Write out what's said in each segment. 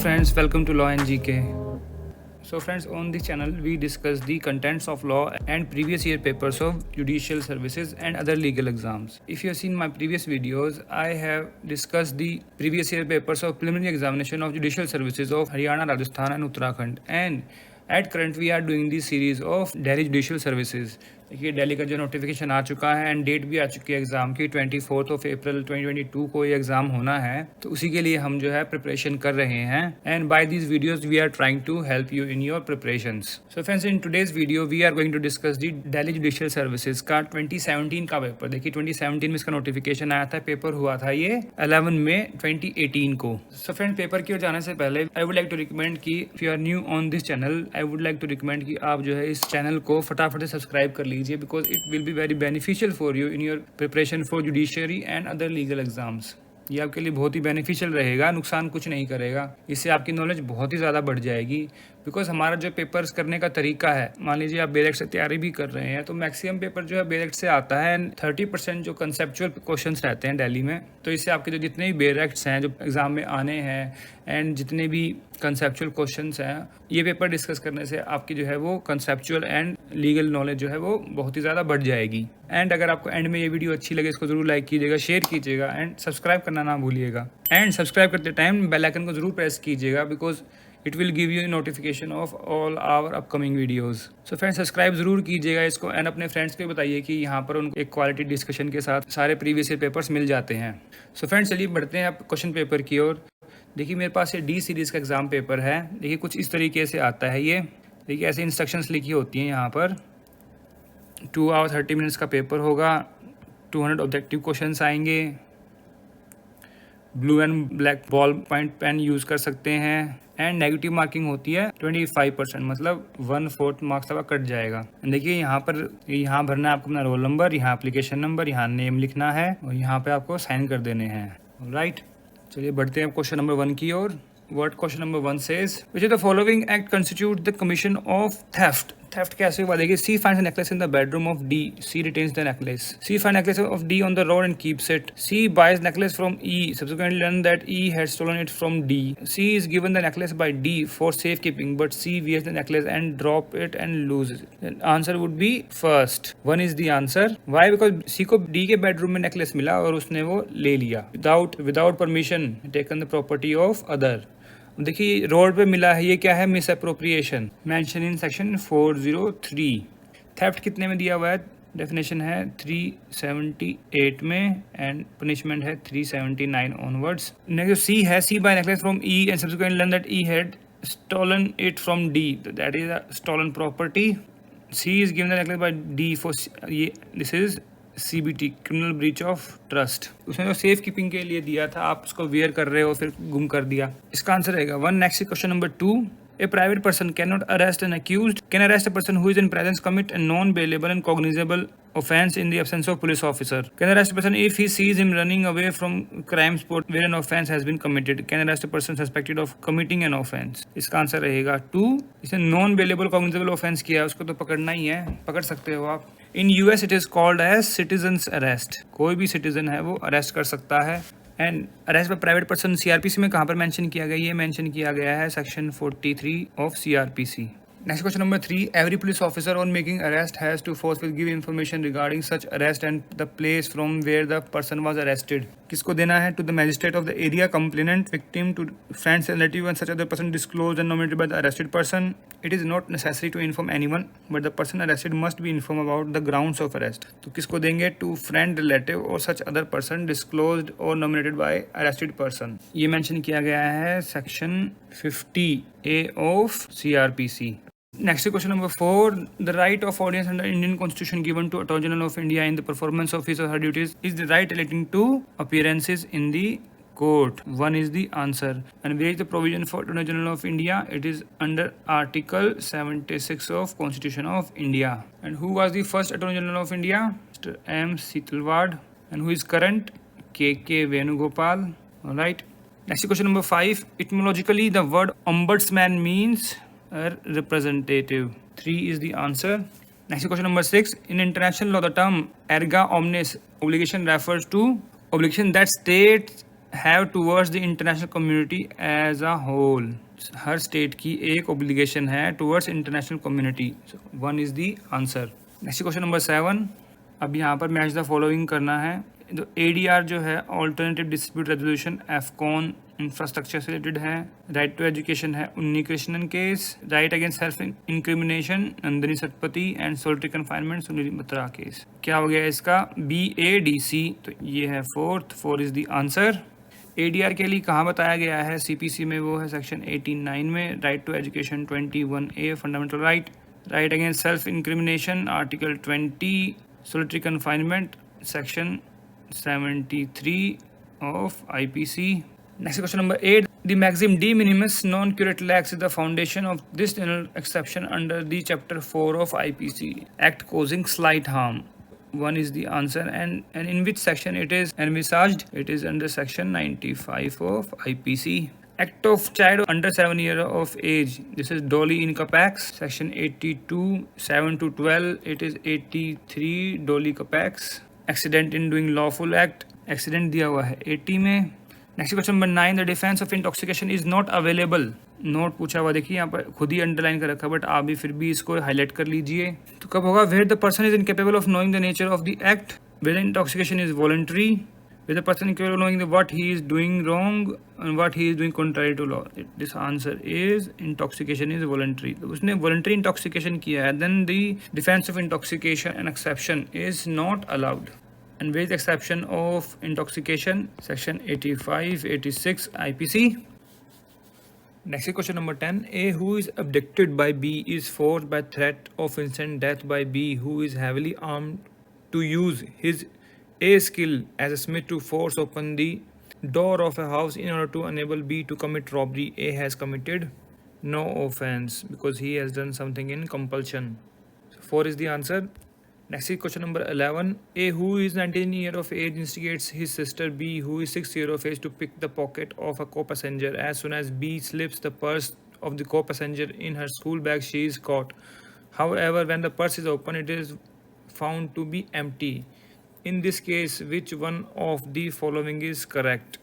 friends, welcome to Law and GK. So friends, on this channel we discuss the contents of law and previous year papers of judicial services and other legal exams. If you have seen my previous videos, I have discussed the previous year papers of preliminary examination of judicial services of Haryana, Rajasthan and Uttarakhand, and at current we are doing the series of Delhi judicial services. देखिए दिल्ली का जो notification आ चुका है and date भी आ चुकी है exam की 24 अप्रैल 2022 को ये एग्ज़ाम होना है, तो उसी के लिए हम जो है प्रिपरेशन कर रहे हैं and by these videos we are trying to help you in your preparations. So friends, in today's video we are going to discuss the Delhi judicial services का 2017 का पेपर. देखिए 2017 में इसका नोटिफिकेशन आया था, पेपर हुआ था ये 11 मई 2018 को. सो फ्रेंड, पेपर की ओर जाने से पहले I would like to recommend कि if you are new on this channel, I would like to recommend कि आप जो है इस चैनल को फटाफट से सब्सक्राइब कर लीजिए, because it will be very beneficial for you in your preparation for judiciary and other legal exams. ये आपके लिए बहुत ही बेनिफिशियल रहेगा, नुकसान कुछ नहीं करेगा. इससे आपकी नॉलेज बहुत ही ज़्यादा बढ़ जाएगी, बिकॉज हमारा जो पेपर्स करने का तरीका है, मान लीजिए आप बेरेक्ट से तैयारी भी कर रहे हैं तो मैक्सिमम पेपर जो है बेरेक्ट से आता है एंड 30% जो कंसेप्चुअल क्वेश्चंस रहते हैं दिल्ली में, तो इससे आपके जो जितने भी बेरेक्ट्स हैं जो एग्ज़ाम में आने हैं एंड जितने भी कंसेप्चुअल क्वेश्चंस हैं, ये पेपर डिस्कस करने से आपकी जो है वो कंसेप्चुअल एंड लीगल नॉलेज जो है वो बहुत ही ज़्यादा बढ़ जाएगी. एंड अगर आपको एंड में ये वीडियो अच्छी लगे, इसको ज़रूर लाइक कीजिएगा, शेयर कीजिएगा एंड सब्सक्राइब करना ना भूलिएगा. एंड सब्सक्राइब करते टाइम बेल आइकन को ज़रूर प्रेस कीजिएगा, because it will give you notification of all our upcoming videos. So friends, subscribe जरूर कीजिएगा इसको एंड अपने फ्रेंड्स को बताइए कि यहाँ पर उनको एक क्वालिटी डिस्कशन के साथ सारे प्रीवियस ईयर पेपर्स मिल जाते हैं. सो फ्रेंड्स, चलिए बढ़ते हैं आप क्वेश्चन पेपर की ओर. देखिए मेरे पास ये डी सीरीज़ का एग्ज़ाम पेपर है. देखिए कुछ इस तरीके से आता है ये. देखिए ऐसे इंस्ट्रक्शंस लिखी होती हैं यहाँ पर. 2 आवर 30 मिनट्स का पेपर होगा. 200 ऑब्जेक्टिव क्वेश्चंस आएंगे. Blue and black ball point pen use कर सकते हैं एंड नेगेटिव मार्किंग होती है 25%, मतलब 1/4 मार्क्स आपका कट जाएगा. देखिए यहाँ यहाँ भरना है आपको अपना रोल नंबर, यहाँ एप्लीकेशन नंबर, यहाँ नेम लिखना है और यहाँ पे आपको साइन कर देने हैं. राइट, चलिए बढ़ते हैं क्वेश्चन नंबर 1 की ओर. What question number 1 says, which of the following act constitutes the commission of theft? Theft कैसे हुआ? देखिए, C finds a necklace in the bedroom of D. C retains the necklace. C finds necklace of D on the road and keeps it. C buys necklace from E. Subsequently learns that E had stolen it from D. C is given the necklace by D for safekeeping, but C wears the necklace and drop it and loses it. The answer would be first. 1 is the answer. Why? Because C को D के bedroom में necklace मिला और उसने वो ले लिया without permission, taken the property of other. देखिए रोड पे मिला है, ये क्या है? Miss appropriation, mention in section 403. Theft कितने में दिया हुआ है? डेफिनेशन है 378 में एंड पनिशमेंट है 379 ऑनवर्ड्स. नेक्स्ट सी है, C buy necklace from E and subsequently learn that E had stolen it from D, that is a stolen property. C is given the necklace by D for, ये this is CBT, criminal breach of trust. उसने जो safe keeping के लिए दिया था, आप उसको where कर रहे हो फिर गुम कर दिया. इसका आंसर रहेगा 1. Next question number 2. A private person cannot arrest an accused, can arrest a person who is in presence, commit a non-bailable and cognizable offence in the absence of police officer. Can arrest a person if he sees him running away from crime spot where an offence has been committed. Can arrest a person suspected of committing an offence. इसका answer रहेगा 2. इसने non-bailable cognizable offence किया, उसको तो पकड़ना ही है, पकड़ सकते हो आप. In US it is called as citizen's arrest. कोई भी सिटीजन है वो अरेस्ट कर सकता है. And arrest by private person CrPC में कहाँ पर मेंशन किया गया? ये मेंशन किया गया है section 43 of CrPC. Next question number 3. Every police officer on making arrest has to forcefully give information regarding such arrest and the place from where the person was arrested. किसको देना है? To the magistrate of the area, complainant, victim, to friends and relative and such other person disclosed and nominated by the arrested person. It is not necessary to inform anyone, but the person arrested must be informed about the grounds of arrest. तो किसको देंगे? To friend, relative or such other person disclosed or nominated by arrested person. ये mention किया गया है section 50A of CRPC. Next question number 4. The right of audience under Indian Constitution given to Attorney General of India in the performance of his or her duties is the right relating to appearances in the court. 1 is the answer. And where is the provision for Attorney General of India? It is under Article 76 of Constitution of India. And who was the first Attorney General of India? Mr. M. Setalvad. And who is current? K.K. Venugopal. Alright. Next question number 5. Etymologically, the word ombudsman means a representative. 3 is the answer. Next question number 6. In international law, the term erga omnes obligation refers to obligation that states have towards the international community as a whole. हर state की एक obligation है towards international community. 1 is the answer. Next question number 7। अब यहाँ पर match the following करना है। तो ADR जो है alternative dispute resolution Afcons infrastructure से रिलेटेड है। राइट टू एजुकेशन है Unni Krishnan case. Right against self incrimination Nandini Satpathy and solitary confinement Sunil Batra case. क्या हो गया इसका? BADC। तो ये है 4 इज द आंसर। ADR के लिए कहाँ बताया गया है CPC में? वो है सेक्शन 89 में। Right to education 21A fundamental right. Right against self incrimination article 20। Solitary confinement section 73 of IPC. Next question number 8. The maxim de minimis non curat lex is the foundation of this general exception under the chapter 4 of IPC. Act causing slight harm. 1 is the answer. And in which section it is envisaged? It is under section 95 of IPC. Act of child under 7 years of age. This is Dolly in Capax. Section 82, 7 to 12. It is 83 Dolly Capax. Accident in doing lawful act. Accident दिया हुआ है 80 में। Next question number 9। The defence of intoxication is not available. Note पूछा हुआ, देखिए यहाँ पर खुद ही अंडरलाइन कर रखा है, बट आप भी फिर भी इसको हाईलाइट कर लीजिए। तो कब होगा? Where the person is incapable of knowing the nature of the act. Where intoxication is voluntary. Where the person incapable of knowing what he is doing wrong and what he is doing contrary to law. This answer is intoxication is voluntary. तो उसने voluntary intoxication किया है, then the defence of intoxication and exception is not allowed. And with exception of intoxication, section 85, 86 IPC. Next question number 10. A who is abducted by B is forced by threat of instant death by B who is heavily armed to use his A skill as a smith to force open the door of a house in order to enable B to commit robbery. A has committed no offense because he has done something in compulsion. So 4 is the answer. Next is question number 11. A who is 19 years of age instigates his sister B who is 6 years of age to pick the pocket of a co-passenger. As soon as B slips the purse of the co-passenger in her school bag, she is caught. However, when the purse is opened, it is found to be empty. In this case, which one of the following is correct?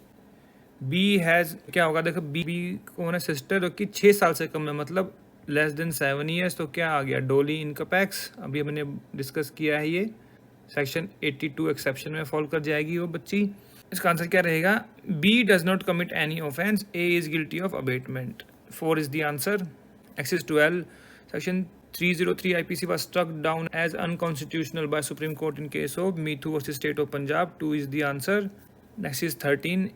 B has क्या होगा? देखो B कौन है? Sister की 6 साल से कम है, मतलब लेस देन 7 ईयर्स। तो क्या आ गया? डोली इनकपैक्स। अभी हमने डिस्कस किया है, ये सेक्शन 82 एक्सेप्शन में फॉल कर जाएगी वो बच्ची। इसका आंसर क्या रहेगा? B does not commit any offence, A is guilty of abetment. 4 is the answer. Axis 12 section 303 IPC was struck down as unconstitutional by Supreme Court in case of Mithu versus State of Punjab. 2 is the answer. Next is 13.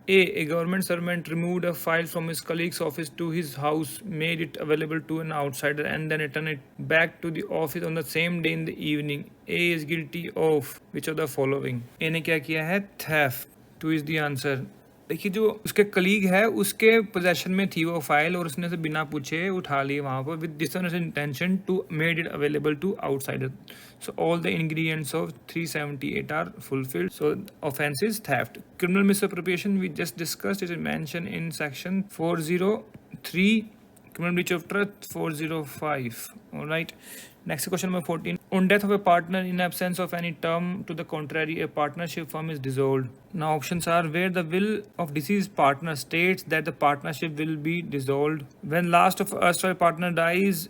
A government servant removed a file from his colleague's office to his house, made it available to an outsider, and then returned it back to the office on the same day in the evening. A is guilty of which of the following? A ने क्या किया है? Theft. 2 is the answer. देखिए, जो उसके colleague है उसके possession में थी वो फाइल और उसने से बिना पूछे उठा ली वहाँ पर with dishonest intention to made it available to outsider. So all the ingredients of 378 are fulfilled, so offence is theft. Criminal misappropriation we just discussed, it is mention in section 403, criminal breach of trust 405. All right. Next question number 14. On death of a partner in absence of any term to the contrary, a partnership firm is dissolved. Now options are where the will of deceased partner states that the partnership will be dissolved, when last of erstwhile partner dies,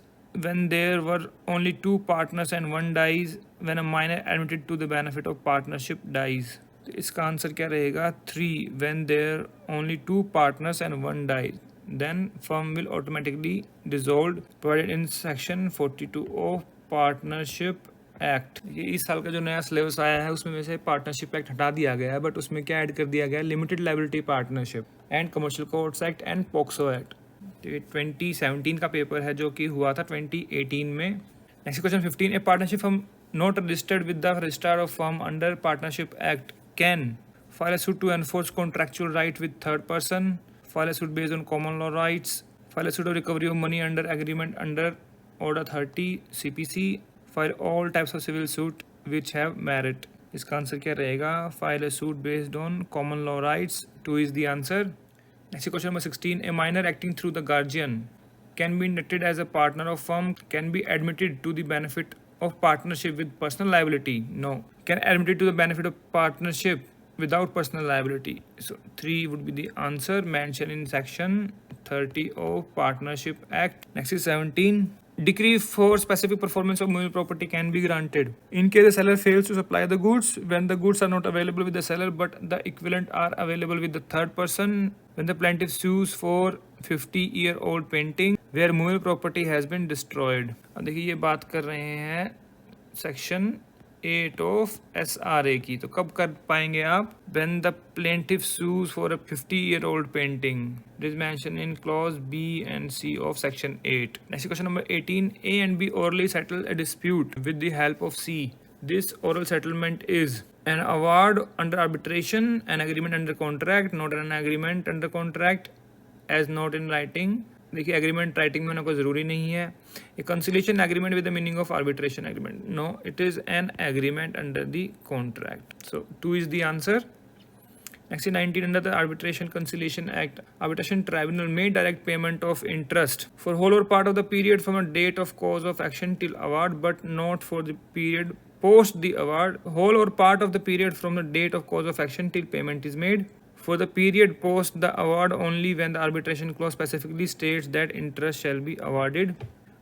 when there were only 2 partners and one dies, when a minor admitted to the benefit of partnership dies. तो इसका answer क्या रहेगा? 3, when there only 2 partners and one dies, then firm will automatically dissolved provided in section 42 of partnership act. ये इस साल का जो नया सिलेबस आया है उसमें में से पार्टनरशिप एक्ट हटा दिया गया है, बट उसमें क्या ऐड कर दिया गया है? Limited liability partnership and commercial courts act and POCSO act. तो ये 2017 का पेपर है जो कि हुआ था 2018 में। Next question 15. A partnership firm not registered with the registrar of firm under partnership act can file a suit to enforce contractual right with third person, file a suit based on common law rights, file a suit of recovery of money under agreement under order 30 CPC, file all types of civil suit which have merit. इसका answer क्या रहेगा? file a suit based on common law rights. 2 is the answer. Next question number 16. A minor acting through the guardian can be inducted as a partner of firm, can be admitted to the benefit of partnership with personal liability. No. Can admitted to the benefit of partnership without personal liability. So 3 would be the answer mentioned in section 30 of Partnership Act. Next is 17. Decree for specific performance of movable property can be granted in case the seller fails to supply the goods, when the goods are not available with the seller but the equivalent are available with the third person, when the plaintiff sues for 50-year-old painting where movable property has been destroyed. अब देखिए ये बात कर रहे हैं section 8 of SRA की, तो कब कर पाएंगे आप? When the plaintiff sues for a 50-year-old painting. It is mentioned in clause B and C of section 8. Next question number 18. A and B orally settle a dispute with the help of C. This oral settlement is an award under arbitration, an agreement under contract, not an agreement under contract, as not in writing. देखिए agreement writing में होना कोई ज़रूरी नहीं है. A conciliation agreement with the meaning of arbitration agreement. No, it is an agreement under the contract. So 2 is the answer. Next is 19. Under the Arbitration Conciliation Act, arbitration tribunal may direct payment of interest for whole or part of the period from a date of cause of action till award, but not for the period post the award. Whole or part of the period from the date of cause of action till payment is made. For the period post the award only when the arbitration clause specifically states that interest shall be awarded.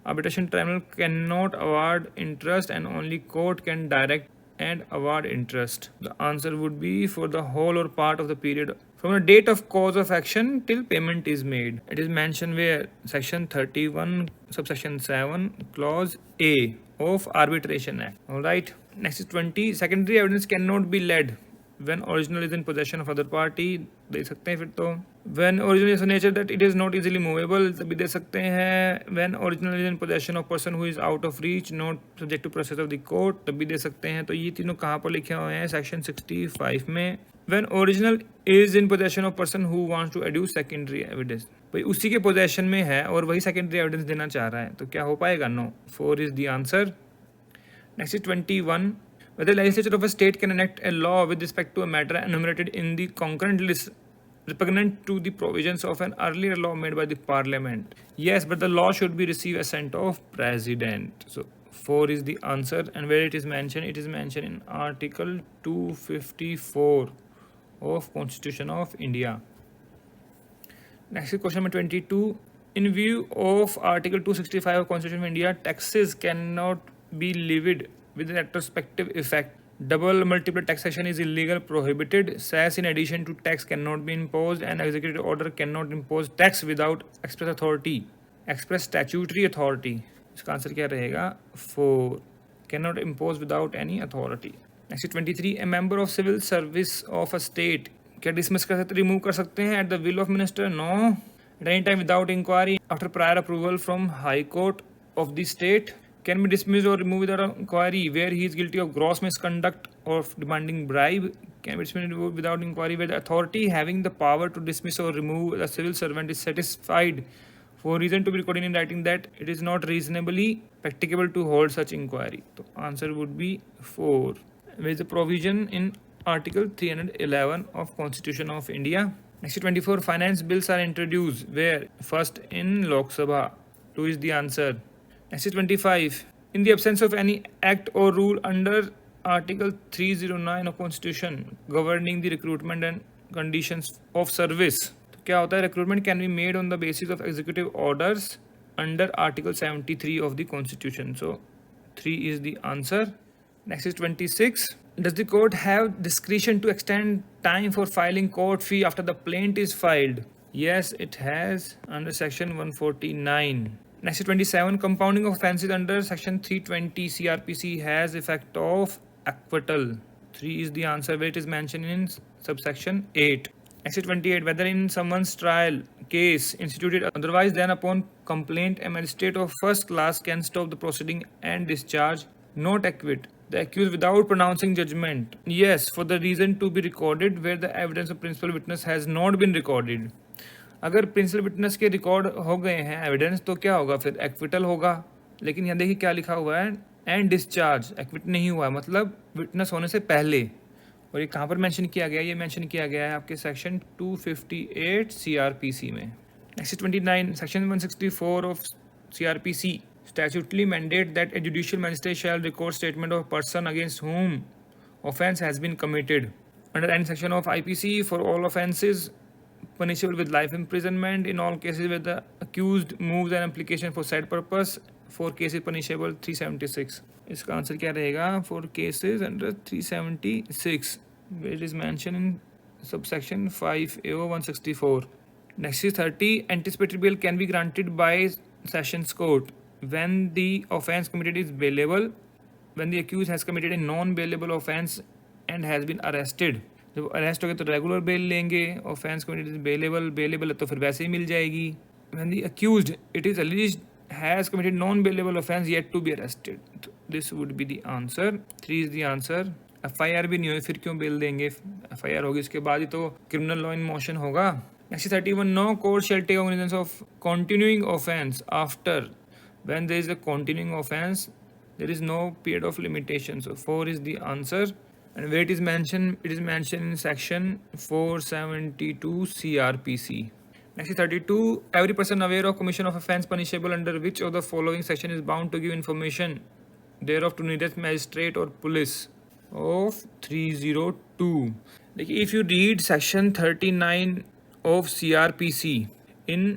Arbitration tribunal cannot award interest and only court can direct and award interest. The answer would be for the whole or part of the period from the date of cause of action till payment is made. It is mentioned where? Section 31 subsection 7 clause A of Arbitration Act. Alright. Next is 20. Secondary evidence cannot be led when original is in possession of other party. दे सकते हैं फिर तो. When original is of nature that it is not easily movable, तभी दे सकते हैं. When original is in possession of person who is out of reach, not subject to process of the court, तभी दे सकते हैं. तो ये तीनों कहाँ पर लिखे हुए हैं? सेक्शन 65 में. When original is in possession of person who wants to adduce secondary evidence, भाई उसी के पोजेशन में है और वही सेकेंडरी एविडेंस देना चाह रहा है, तो क्या हो पाएगा? No. 4 is the answer. Next is 21. Whether the legislature of a state can enact a law with respect to a matter enumerated in the concurrent list repugnant to the provisions of an earlier law made by the parliament. Yes, but the law should be receive assent of president. So 4 is the answer. And where it is mentioned? It is mentioned in Article 254 of Constitution of India. Next is question number 22. In view of Article 265 of Constitution of India, taxes cannot be levied with retrospective effect. Double multiple taxation is illegal, prohibited. Cess in addition to tax cannot be imposed, and executive order cannot impose tax without express authority, express statutory authority. इसका answer क्या रहेगा? 4. Cannot impose without any authority. Next 23. A member of civil service of a state क्या dismiss कर सकते, remove कर सकते हैं at the will of minister? No. At any time without inquiry after prior approval from High Court of the state. Can be dismissed or removed without inquiry where he is guilty of gross misconduct or demanding bribe. Can be dismissed without inquiry where the authority having the power to dismiss or remove the civil servant is satisfied for reason to be recorded in writing that it is not reasonably practicable to hold such inquiry. So answer would be 4. Where is the provision in Article 311 of Constitution of India. Next 24. Finance bills are introduced where? First in Lok Sabha. 2 is the answer. Next is 25. In the absence of any act or rule under Article 309 of Constitution governing the recruitment and conditions of service, तो क्या होता है? Recruitment can be made on the basis of executive orders under Article 73 of the Constitution. So 3 is the answer. Next is 26. Does the court have discretion to extend time for filing court fee after the plaint is filed? Yes, it has under Section 149. Next is 27. Compounding of offences under Section 320 CRPC has effect of acquittal. 3 is the answer where it is mentioned in subsection 8. Next is 28. Whether in someone's trial case instituted otherwise than upon complaint, a magistrate of first class can stop the proceeding and discharge, not acquit the accused without pronouncing judgment. Yes, for the reason to be recorded where the evidence of principal witness has not been recorded. अगर principal witness के record हो गए हैं evidence, तो क्या होगा? फिर acquittal होगा. लेकिन यहाँ देखिए क्या लिखा हुआ है? And discharge. एक्विट नहीं हुआ है, मतलब विटनेस होने से पहले. और ये कहाँ पर मेंशन किया गया? ये मेंशन किया गया है आपके सेक्शन 258 CRPC में. Next 29. Section 164 of CRPC statutorily mandate that a judicial magistrate shall record statement of a person against whom offence has been committed. under any section of IPC for all offences punishable with life imprisonment in all cases where the accused moves an application for said purpose. For cases punishable 376. इसका answer क्या रहेगा? For cases under 376 where it is mentioned in subsection 5A 164. Next is 30. Anticipatory bail can be granted by Sessions Court when the offence committed is bailable, when the accused has committed a non-bailable offence and has been arrested. जब arrest हो गए तो regular bail लेंगे, offence committed is bailable है तो फिर वैसे ही मिल जाएगी. When the accused it is alleged has committed non bailable offence yet to be arrested. This would be the answer. 3 is the answer. FIR भी नहीं हुई फिर क्यों बेल देंगे? FIR होगी उसके बाद ही तो क्रिमिनल लॉ इन मोशन होगा. Next 31. No court shall take cognizance of continuing offence after when there is a continuing offence there is no period of limitation. So 4 is the answer. And where it is mentioned in section 472 CRPC. Next is 32. Every person aware of commission of offence punishable under which of the following section is bound to give information thereof to nearest magistrate or police of 302. Like if you read section 39 of CRPC, in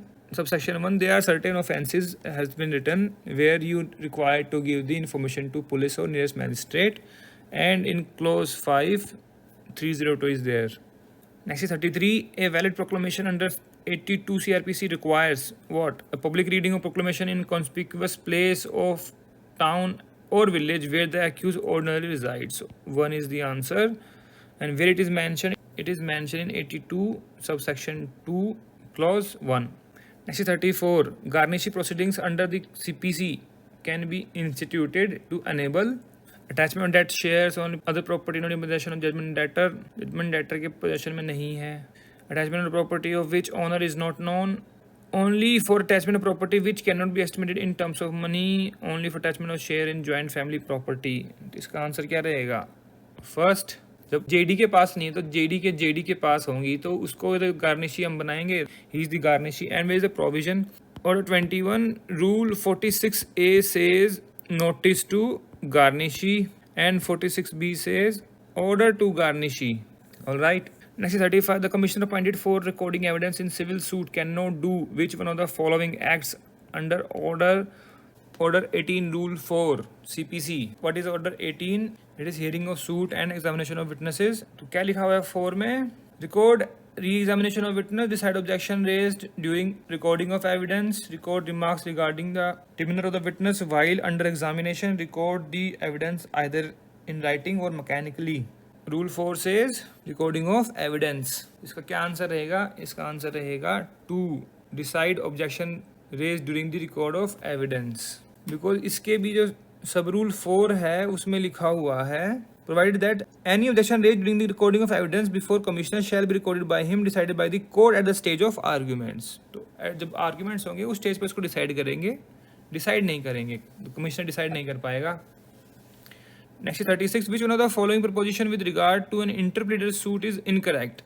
subsection 1 there are certain offences has been written where you required to give the information to police or nearest magistrate. And in clause 5, 302 is there. Next is 33. A valid proclamation under 82 CRPC requires what? A public reading of proclamation in conspicuous place of town or village where the accused ordinarily resides. So 1 is the answer. And where it is mentioned in 82 subsection 2 clause 1. Next is 34. Garnishing proceedings under the CPC can be instituted to enable attachment debt shares on other property not in possession of judgment debtor के possession में नहीं है. Attachment of property of which owner is not known. Only for attachment of property which can not be estimated in terms of money. Only for attachment of share in joint family property. इसका answer क्या रहेगा? First, जब JD के पास नहीं है तो JD के पास होंगी तो उसको गार्निशी हम बनाएंगे. He is the garnishee. And where is the provision? Order 21 rule 46A says notice to garnishee and 46B says order to garnishee. All right. Next is 35. The commissioner appointed for recording evidence in civil suit cannot do which one of the following acts under order 18 rule 4 CPC. What is order 18? It is hearing of suit and examination of witnesses. तो क्या लिखा हुआ है 4 में? Record re-examination of witness, decide objection raised during recording of evidence, record remarks regarding the demeanor of the witness while under examination, record the evidence either in writing or mechanically. Rule 4 says recording of evidence. इसका क्या answer रहेगा? इसका answer रहेगा 2. Decide objection raised during the record of evidence. Because इसके भी जो सब rule 4 है उसमें लिखा हुआ है provided that any objection raised during the recording of evidence before commissioner shall be recorded by him decided by the court at the stage of arguments. तो जब arguments होंगे उस स्टेज पर इसको डिसाइड करेंगे. डिसाइड नहीं करेंगे तो कमिश्नर डिसाइड नहीं कर पाएगा. Next 36. Which one of the following proposition with regard to an interpleader suit is incorrect.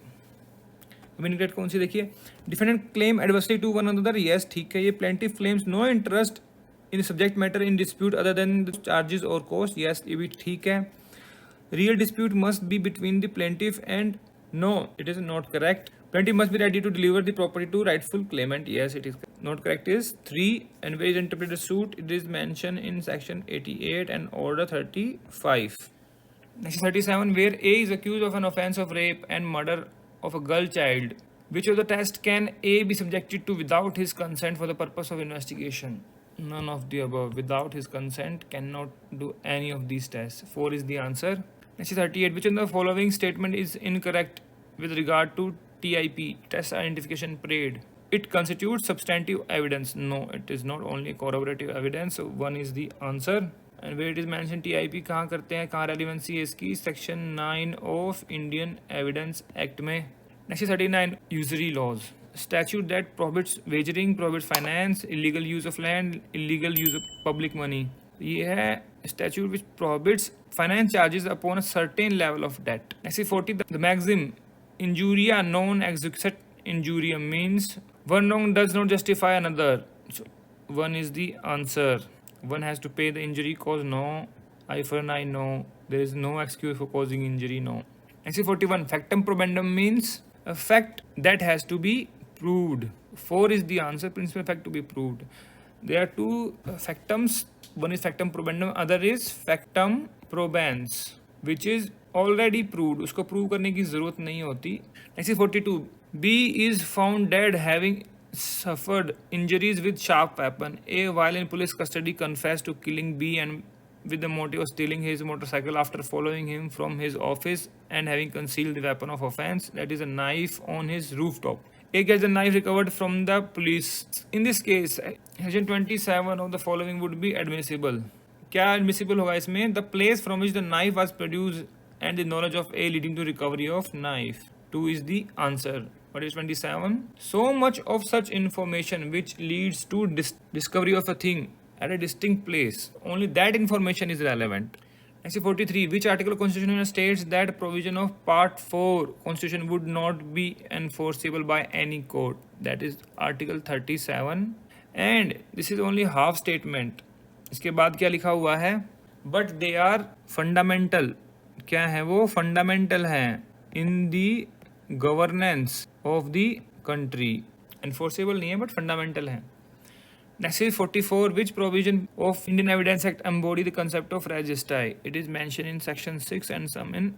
Incorrect कौन सी देखिए? Defendant claim adversely to one another. Yes ठीक है. ये plaintiff claims no interest in subject matter in dispute other than the charges और cost. Yes ये भी ठीक है. Real dispute must be between the plaintiff and no, it is not correct. Plaintiff must be ready to deliver the property to rightful claimant. Yes, it is not correct. Is 3. And where is interpreted suit? It is mentioned in section 88 and order 35. Next 37. Where A is accused of an offence of rape and murder of a girl child, which of the test can A be subjected to without his consent for the purpose of investigation? None of the above. Without his consent cannot do any of these tests. 4 is the answer. Next is 38. Which of the following statement is incorrect with regard to TIP, test identification parade? It constitutes substantive evidence. No, it is not only corroborative evidence. So 1 is the answer. And where it is mentioned TIP कहाँ करते हैं, कहाँ relevancy है इसकी? Section 9 of Indian Evidence Act में. Next is 39. Usury laws. Statute that prohibits wagering, prohibits finance, illegal use of land, illegal use of public money. ये है statute which prohibits finance charges upon a certain level of debt. Next is 40. The maxim injuria non exequat injuria means one wrong does not justify another. So 1 is the answer. One has to pay the injury cause. No. Eye for an eye. No. There is no excuse for causing injury. No. Next is 41. Factum probandum means a fact that has to be proved. 4 is the answer. Principal fact to be proved. There are two factums. One is factum probandum, other is factum probans, which is already proved. उसको prove करने की जरूरत नहीं होती. Next is 42. B is found dead having suffered injuries with sharp weapon. A, while in police custody, confessed to killing B and with the motive of stealing his motorcycle after following him from his office and having concealed the weapon of offense, that is a knife, on his rooftop. A gets the knife recovered from the police. In this case, section 27 of the following would be admissible. क्या admissible होगा इसमें? The place from which the knife was produced and the knowledge of A leading to recovery of knife. 2 is the answer. What is 27? So much of such information which leads to discovery of a thing at a distinct place, only that information is relevant. Next is 43. Which article of Constitution states that provision of Part 4 Constitution would not be enforceable by any court? That is Article 37. And this is only half statement. इसके बाद क्या लिखा हुआ है? But they are fundamental. क्या है वो? Fundamental हैं in the governance of the country. Enforceable नहीं है but fundamental है. Next is 44. Which provision of Indian Evidence Act embody the concept of registry? It is mentioned in section 6 and some in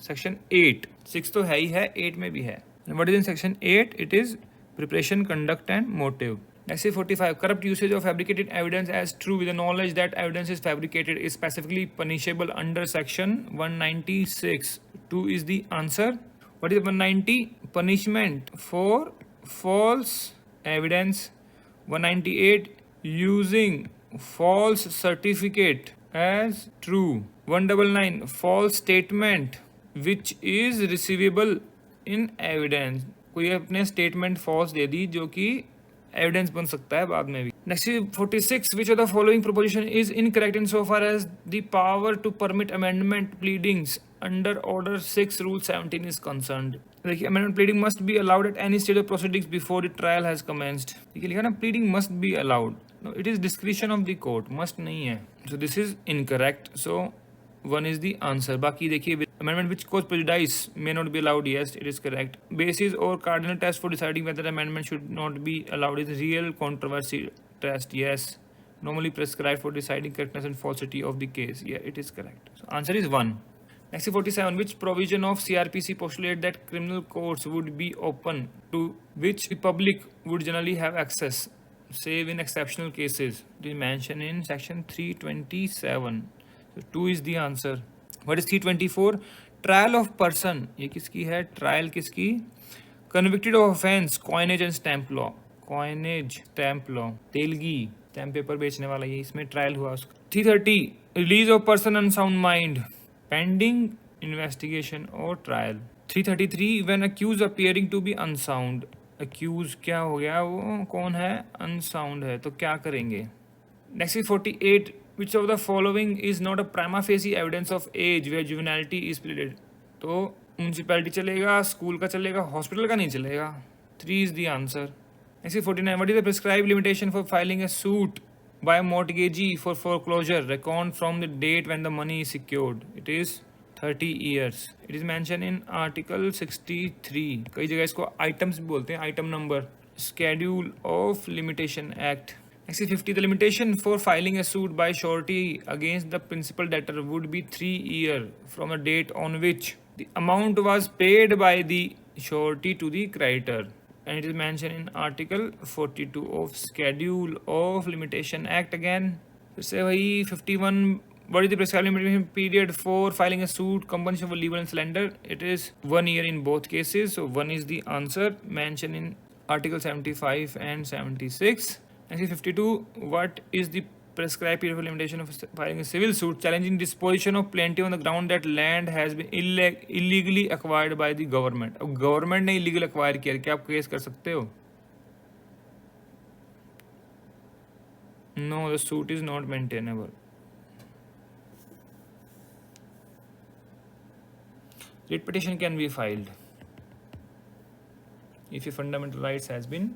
section 8. 6 तो है ही है, 8 में भी है. And what is in section 8? It is preparation, conduct and motive. Next is 45. Corrupt usage of fabricated evidence as true with the knowledge that evidence is fabricated is specifically punishable under section 196. 2 is the answer. What is 190? Punishment for false evidence. 198. Using false certificate as true. 199. False statement which is receivable in evidence. कोई अपने statement false दे दी जो कि evidence बन सकता है बाद में भी. Next is 46. Which of the following proposition is incorrect insofar as the power to permit amendment pleadings under Order 6 Rule 17 is concerned? देखिए, amendment pleading must be allowed at any stage of proceedings before the trial has commenced. देखिए लिखा ना, pleading must be allowed. No, it is discretion of the court. Must नहीं है. So this is incorrect. So 1 is the answer. बाकी देखिए, amendment which cause prejudice may not be allowed. Yes, it is correct. Basis or cardinal test for deciding whether amendment should not be allowed is real controversy test. Yes. Normally prescribed for deciding correctness and falsity of the case. Yeah, it is correct. So answer is 1. Next is 47. Which provision of CRPC postulate that criminal courts would be open to which the public would generally have access, save in exceptional cases? It is mentioned in section 327. So 2 is the answer. What is 324? Trial of person. ये किसकी है? Trial किसकी? Convicted of offense, coinage and stamp law. Coinage, stamp law. Telgi, stamp paper बेचने वाला, ये इसमें trial हुआ उसका. 330. Release of person unsound mind, pending investigation or trial. 333. When accused appearing to be unsound. Accused क्या हो गया? वो कौन है? Unsound है. तो क्या करेंगे? Next is 48. Which of the following is not a prima facie evidence of age where juvenility is pleaded? तो म्यूनसिपैलिटी चलेगा, स्कूल का चलेगा, हॉस्पिटल का नहीं चलेगा. 3 is the answer. Next is 49. What is the prescribed limitation for filing a suit by a mortgagee for foreclosure reckoned from the date when the money is secured? It is 30 years. It is mentioned in Article 63. कई जगह इसको items भी बोलते हैं, item number. Schedule of Limitation Act. Next is 50. The limitation for filing a suit by surety against the principal debtor would be 3 years from the date on which the amount was paid by the surety to the creditor. And it is mentioned in Article 42 of Schedule of Limitation Act again. फिर से वही 51. What is the prescribed limitation period for filing a suit, compensation for legal and slender? It is 1 year in both cases. So 1 is the answer, mentioned in Article 75 and 76. Next is 52. What is the prescribed period for limitation of filing a civil suit challenging disposition of plaintiff on the ground that land has been illegally acquired by the government? अब government ने illegal acquire किया, क्या आप case कर सकते हो? No, the suit is not maintainable. Writ petition can be filed if your fundamental rights has been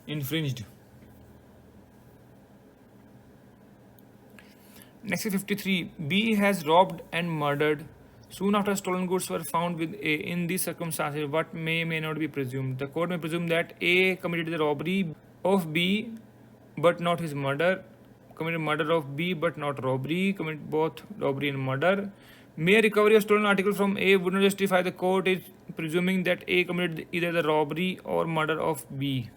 infringed. Next is 53. B has robbed and murdered Soon after stolen goods were found with A. In these circumstances, what may not be presumed? The court may presume that A committed the robbery of B, but not his murder. Committed murder of B, but not robbery. Committed both robbery and murder. Mere recovery of stolen article from A would not justify. The court is presuming that A committed either the robbery or murder of B.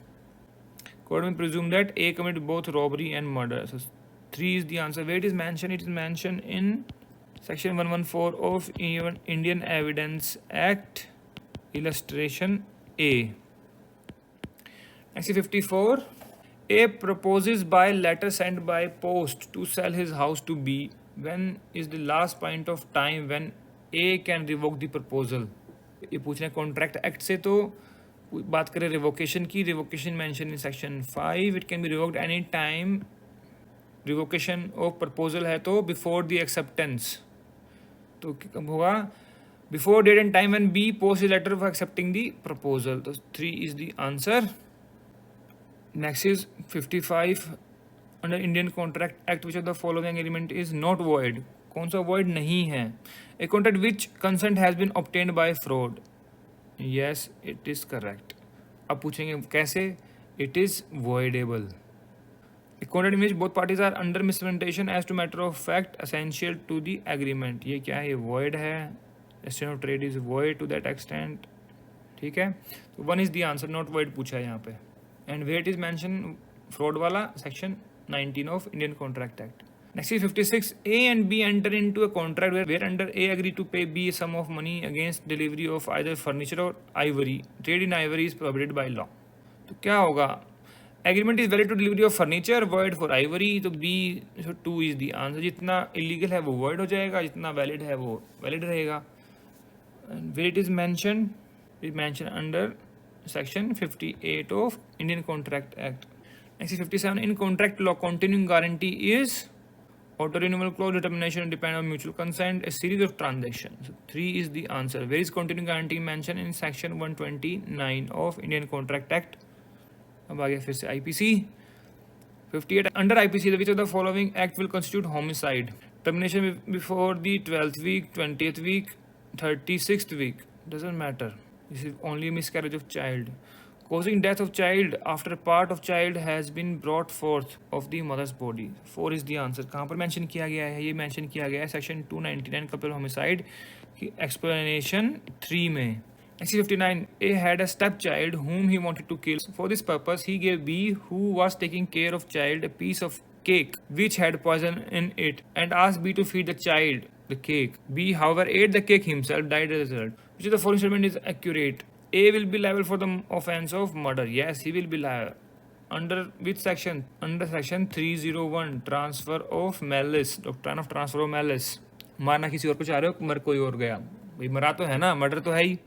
Court may presume that A committed both robbery and murder. So 3 is the answer. Where it is mentioned? It is mentioned in Section 114 of Indian Evidence Act, illustration A. Next 54. A proposes by letter sent by post to sell his house to B. When is the last point of time when A can revoke the proposal? ये पूछ रहे हैं contract act से, तो बात करें revocation की. Revocation mention in section 5. It can be revoked any time. Revocation of proposal है तो बिफोर द एक्सेप्टेंस, तो कब होगा? Before date and time when B post a letter for accepting the proposal. तो 3 is the answer. Next is 55. Under Indian contract act which of the following agreement is not void? कौन सा void नहीं है? A contract which consent has been obtained by fraud. Yes, it is correct. अब पूछेंगे कैसे? It is voidable. A contract in which both parties are under misrepresentation as to matter of fact essential to the agreement. ये क्या है? ये void है. Exchange of trade is void to that extent. ठीक है, तो 1 is the answer. not void पूछा है यहाँ पे. And where it is mentioned fraud वाला section 19 of Indian Contract Act. Next is 56. A and B enter into a contract where under A agree to pay B a sum of money against delivery of either furniture or ivory. Trade in ivory is prohibited by law. तो क्या होगा? Agreement is valid to delivery of furniture, word for ivory. So B 2 is the answer. जितना illegal है वो word हो जाएगा, जितना valid है वो वैलिड रहेगा. Where it is mention? Is mention under section 58 of Indian contract act. Next 57. In contract law continuing guarantee is auto renewal clause, determination depend on mutual consent, a series of transaction. 3 is the answer. Where is continuing guarantee mention? In section 129 of Indian contract act. अब आगे फिर से IPC 58. Under IPC which of the following act will constitute homicide? Termination before the 12th week, 20th week, 36th week, doesn't matter. This is only miscarriage of child. causing death of child after part of child has been brought forth of the mother's body. 4 is the answer. कहाँ पर mention किया गया है? ये mention किया गया है section 299 couple homicide की एक्सप्लेनेशन 3 में. Next 59. A had a stepchild whom he wanted to kill. For this purpose, he gave B, who was taking care of child, a piece of cake which had poison in it, and asked B to feed the child the cake. B, however, ate the cake himself, died as a result. Which of the following statement is accurate? A will be liable for the offence of murder. Yes, he will be liable. Under which section? Under section 301, transfer of malice. Doctrine of transfer of malice. मारना किसी और को चाह रहे हो, मर कोई और गया. भाई मरा तो है ना, मर्डर तो है ही.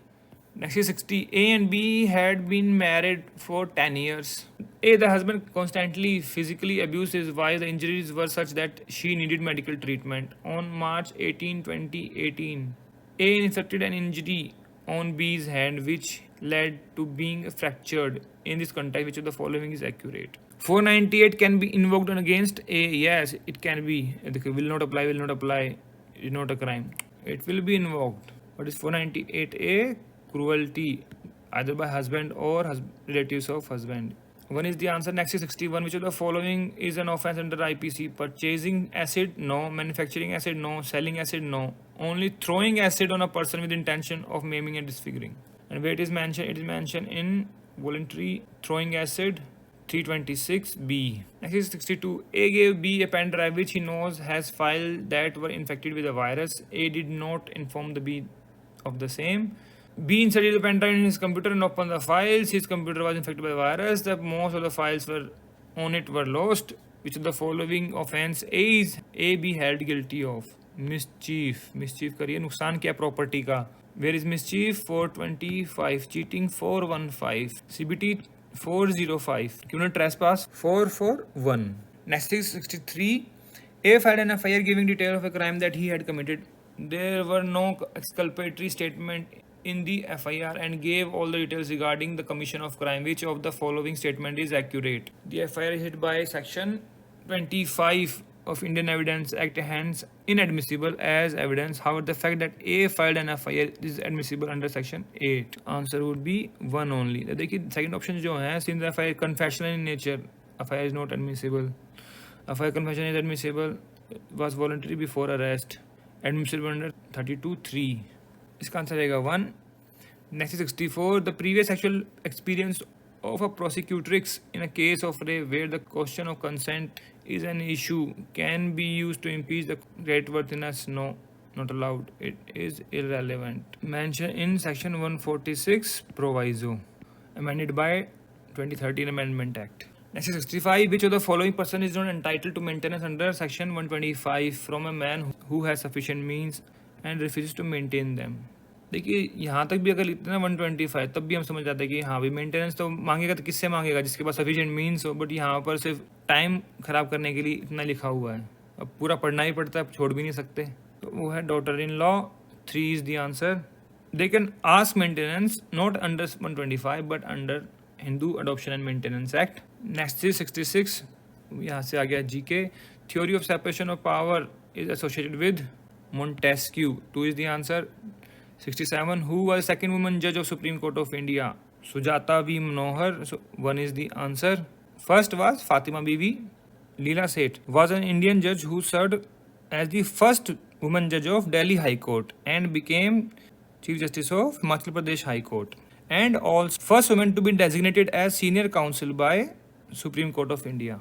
Next is 60. A and B had been married for 10 years. A, the husband constantly physically abused his wife. The injuries were such that she needed medical treatment. On March 18, 2018, A inflicted an injury on B's hand which led to being fractured. In this context, which of the following is accurate? 498 can be invoked on against A. Yes, it can be. Will not apply, will not apply. It is not a crime. It will be invoked. What is 498A? Cruelty, either by husband or relatives of husband. 1 is the answer. Next is 61. Which of the following is an offense under IPC? Purchasing acid? No. Manufacturing acid? No. Selling acid? No. Only throwing acid on a person with intention of maiming and disfiguring. And where it is mentioned? It is mentioned in voluntary throwing acid 326B. Next is 62. A gave B a pen drive which he knows has files that were infected with a virus. A did not inform the B of the same. B inserted the pen drive in his computer and opened the files. His computer was infected by the virus. The most of the files were on it were lost. Which of the following offense is A be held guilty of? Mischief. Mischief करिए, नुकसान क्या property का? Where is mischief? 425. Cheating 415. CBT 405. Criminal trespass 441. Next is 63. A filed an FIR giving detail of a crime that he had committed. There were no exculpatory statement in the FIR and gave all the details regarding the commission of crime. Which of the following statement is accurate? The FIR is hit by section 25 of Indian Evidence Act hence inadmissible as evidence. However, the fact that A filed an FIR is admissible under section 8. Answer would be 1 only. देखिए second option जो है, since the FIR confessional in nature, FIR is not admissible. FIR confession is admissible, was voluntary before arrest, admissible under 32(3). इसका answer रहेगा 1. Next is 64. The previous actual experience of a prosecutrix in a case of rape where the question of consent is an issue can be used to impeach the creditworthiness. No, not allowed. It is irrelevant. Mentioned in section 146 proviso, amended by 2013 Amendment Act. Next is 65. Which of the following person is not entitled to maintenance under section 125 from a man who has sufficient means and refuses to maintain them? देखिए यहाँ तक भी अगर लिखते हैं ना 125, तब भी हम समझ जाते हैं कि हाँ भाई मेंटेनेंस तो मांगेगा, तो किससे मांगेगा? जिसके पास सफिशिएंट मीन्स हो। बट यहाँ पर सिर्फ टाइम ख़राब करने के लिए इतना लिखा हुआ है, अब पूरा पढ़ना ही पड़ता है, छोड़ भी नहीं सकते। तो वो है daughter in law. 3 is the answer. They can ask maintenance not under 125 but under Hindu adoption and maintenance act. Next is 66, यहाँ से आ गया GK. Theory of separation of power is associated with Montesquieu. 2 is the answer. 67. Who was the second woman judge of Supreme Court of India? Sujata V. Manohar. So 1 is the answer. First was Fatima Bibi. Leela Seth was an Indian judge who served as the first woman judge of Delhi High Court and became Chief Justice of Himachal Pradesh High Court, and also first woman to be designated as senior counsel by Supreme Court of India.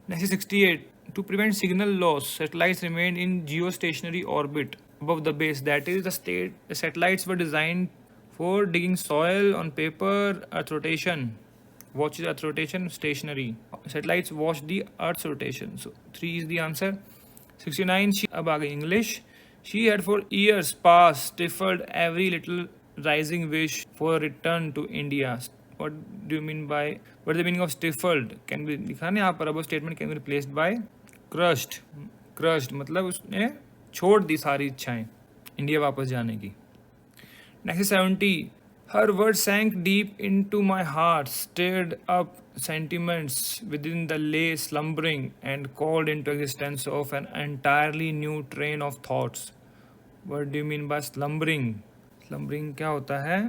Next is 68. To prevent signal loss, satellites remained in geostationary orbit above the base. That is, the satellites were designed for digging soil on paper, earth rotation. Watches earth rotation, stationary. Satellites watch the earth's rotation. So 3 is the answer. 69. अब आ गई English. She had for years past stifled every little rising wish for return to India. What do you mean by, what is the meaning of stifled? Can be लिखा ना यहाँ पर, अब statement can be replaced by crushed. Crushed मतलब उसने छोड़ दी सारी इच्छाएं इंडिया वापस जाने की। Next 70. Her words sank deep into my heart, stirred up sentiments within the lay slumbering, and called into existence of an entirely new train of thoughts. What do you mean by slumbering? Slumbering क्या होता है?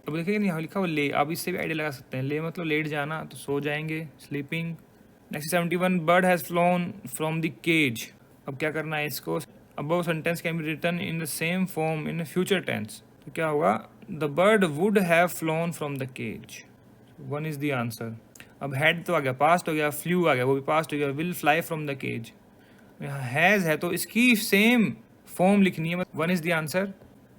अब देखिए यहाँ लिखा हुआ ले, आप इससे भी आइडिया लगा सकते हैं। ले मतलब लेट जाना, तो सो जाएंगे, sleeping. Next 71. Bird has flown from the cage. अब क्या करना है इसको? Above sentence can be written in the same form in a future tense. तो क्या होगा? The bird would have flown from the cage. 1 is the answer. अब had तो आ गया, past हो गया, flew आ गया, वो भी past हो गया, will fly from the cage. यहाँ has है तो इसकी same form लिखनी है। 1 is the answer.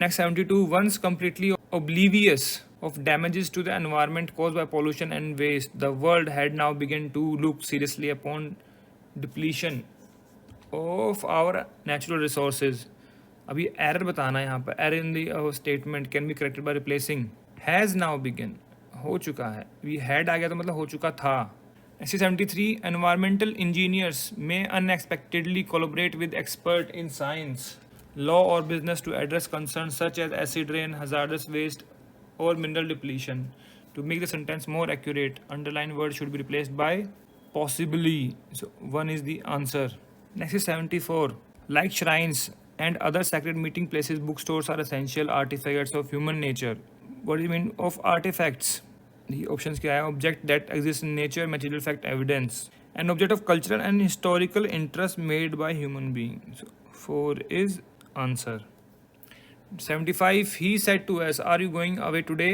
Next 72. Once completely oblivious of damages to the environment caused by pollution and waste, the world had now begun to look seriously upon depletion of our natural resources. अभी error बताना है यहाँ पर। Error in the statement can be corrected by replacing has now begun. हो चुका है, ये had आ गया तो मतलब हो चुका था। 73. एनवायरमेंटल इंजीनियर्स में unexpectedly collaborate with expert in science, law और business to address concern such as acid rain, hazardous waste और mineral depletion. To make the sentence more accurate, underline word should be replaced by possibly. So 1 is the answer. Next is 74. Like shrines and other sacred meeting places, bookstores are essential artifacts of human nature. What do you mean of artifacts? The options क्या है? Object that exists in nature, material fact, evidence. An object of cultural and historical interest made by human beings. So 4 is answer. 75. He said to us, "Are you going away today?"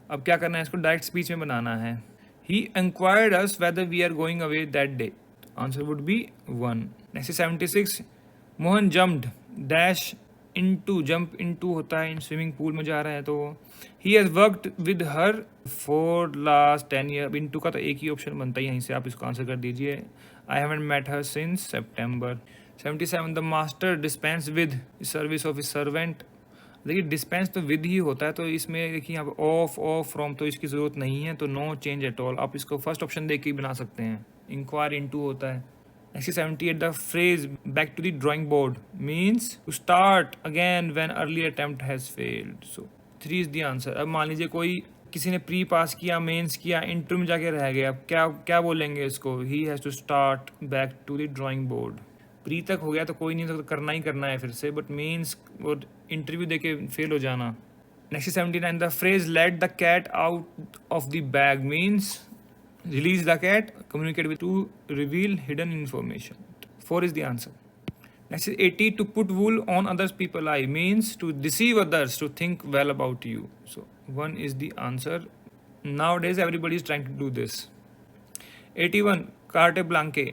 अब क्या करना है? इसको direct speech में बनाना है। He inquired us whether we are going away that day. Answer would be 1. Next is 76. Mohan jumped dash into, jump into होता है in swimming pool में जा रहे हैं तो। He has worked with her for last 10 years. into का तो एक ही ऑप्शन बनता है, यहीं से आप इसको आंसर कर दीजिए। I haven't met her since September. 77. The master dispense with service of his servant. देखिए डिस्पेंस तो विद ही होता है, तो इसमें देखिए यहाँ पे ऑफ फ्रॉम तो इसकी ज़रूरत नहीं है, तो नो चेंज एट ऑल। आप इसको फर्स्ट ऑप्शन देख के बना सकते हैं। इंक्वायर इनटू होता है। Next 78. The phrase back to the drawing board means to start again when earlier attempt has failed. So 3 is the answer. अब मान लीजिए कोई किसी ने प्री पास किया, मेंस किया, इंटरव्यू में जाके रह गया, अब क्या बोलेंगे इसको? He has to start back to the drawing board. Pre तक हो गया तो कोई नहीं, तो करना ही करना है फिर से, बट मेंस और इंटरव्यू देके फेल हो जाना। Next 79, the phrase let the cat out of the bag means release the cat, communicate with to reveal hidden information. 4 is the answer. Next is 80, to put wool on others people eye means to deceive others to think well about you. So 1 is the answer. Nowadays everybody is trying to do this. 81, carte blanche,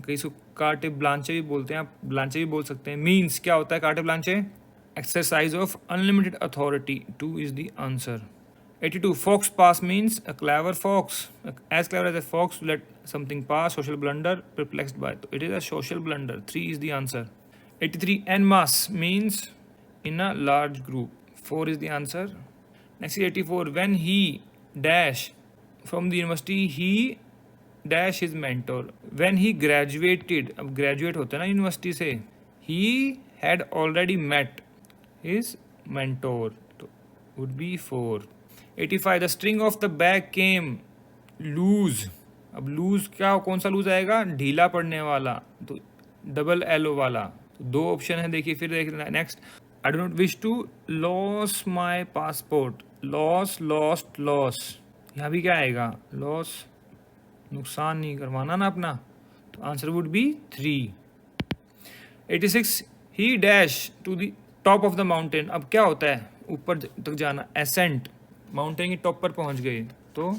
कई इसको carte blanche भी बोलते हैं, आप blanche भी बोल सकते हैं, means क्या होता है carte blanche? Exercise of unlimited authority. 2 is the answer. 82, fox pass means a clever fox, as clever as a fox to let something pass, social blunder, perplexed by. So it is a social blunder. 3 is the answer. 83, en masse means in a large group. 4 is the answer. Next is 84, when he dash from the university, he dash his mentor. When he graduated, अब graduate होता है ना university से, he had already met his mentor. तो would be 4. 85, the string of the bag came loose. अब loose क्या, कौन सा लूज आएगा? ढीला पड़ने वाला, तो डबल एलो वाला। तो 2 ऑप्शन है, देखिए फिर देख next. I do not wish to loss my passport, loss lost loss, यहाँ भी क्या आएगा? लॉस, नुकसान नहीं करवाना ना अपना, तो answer would be 3. 86, he dash to the top of the mountain. अब क्या होता है? ऊपर तक जाना, एसेंट, माउंटेन के टॉप पर पहुंच गए, तो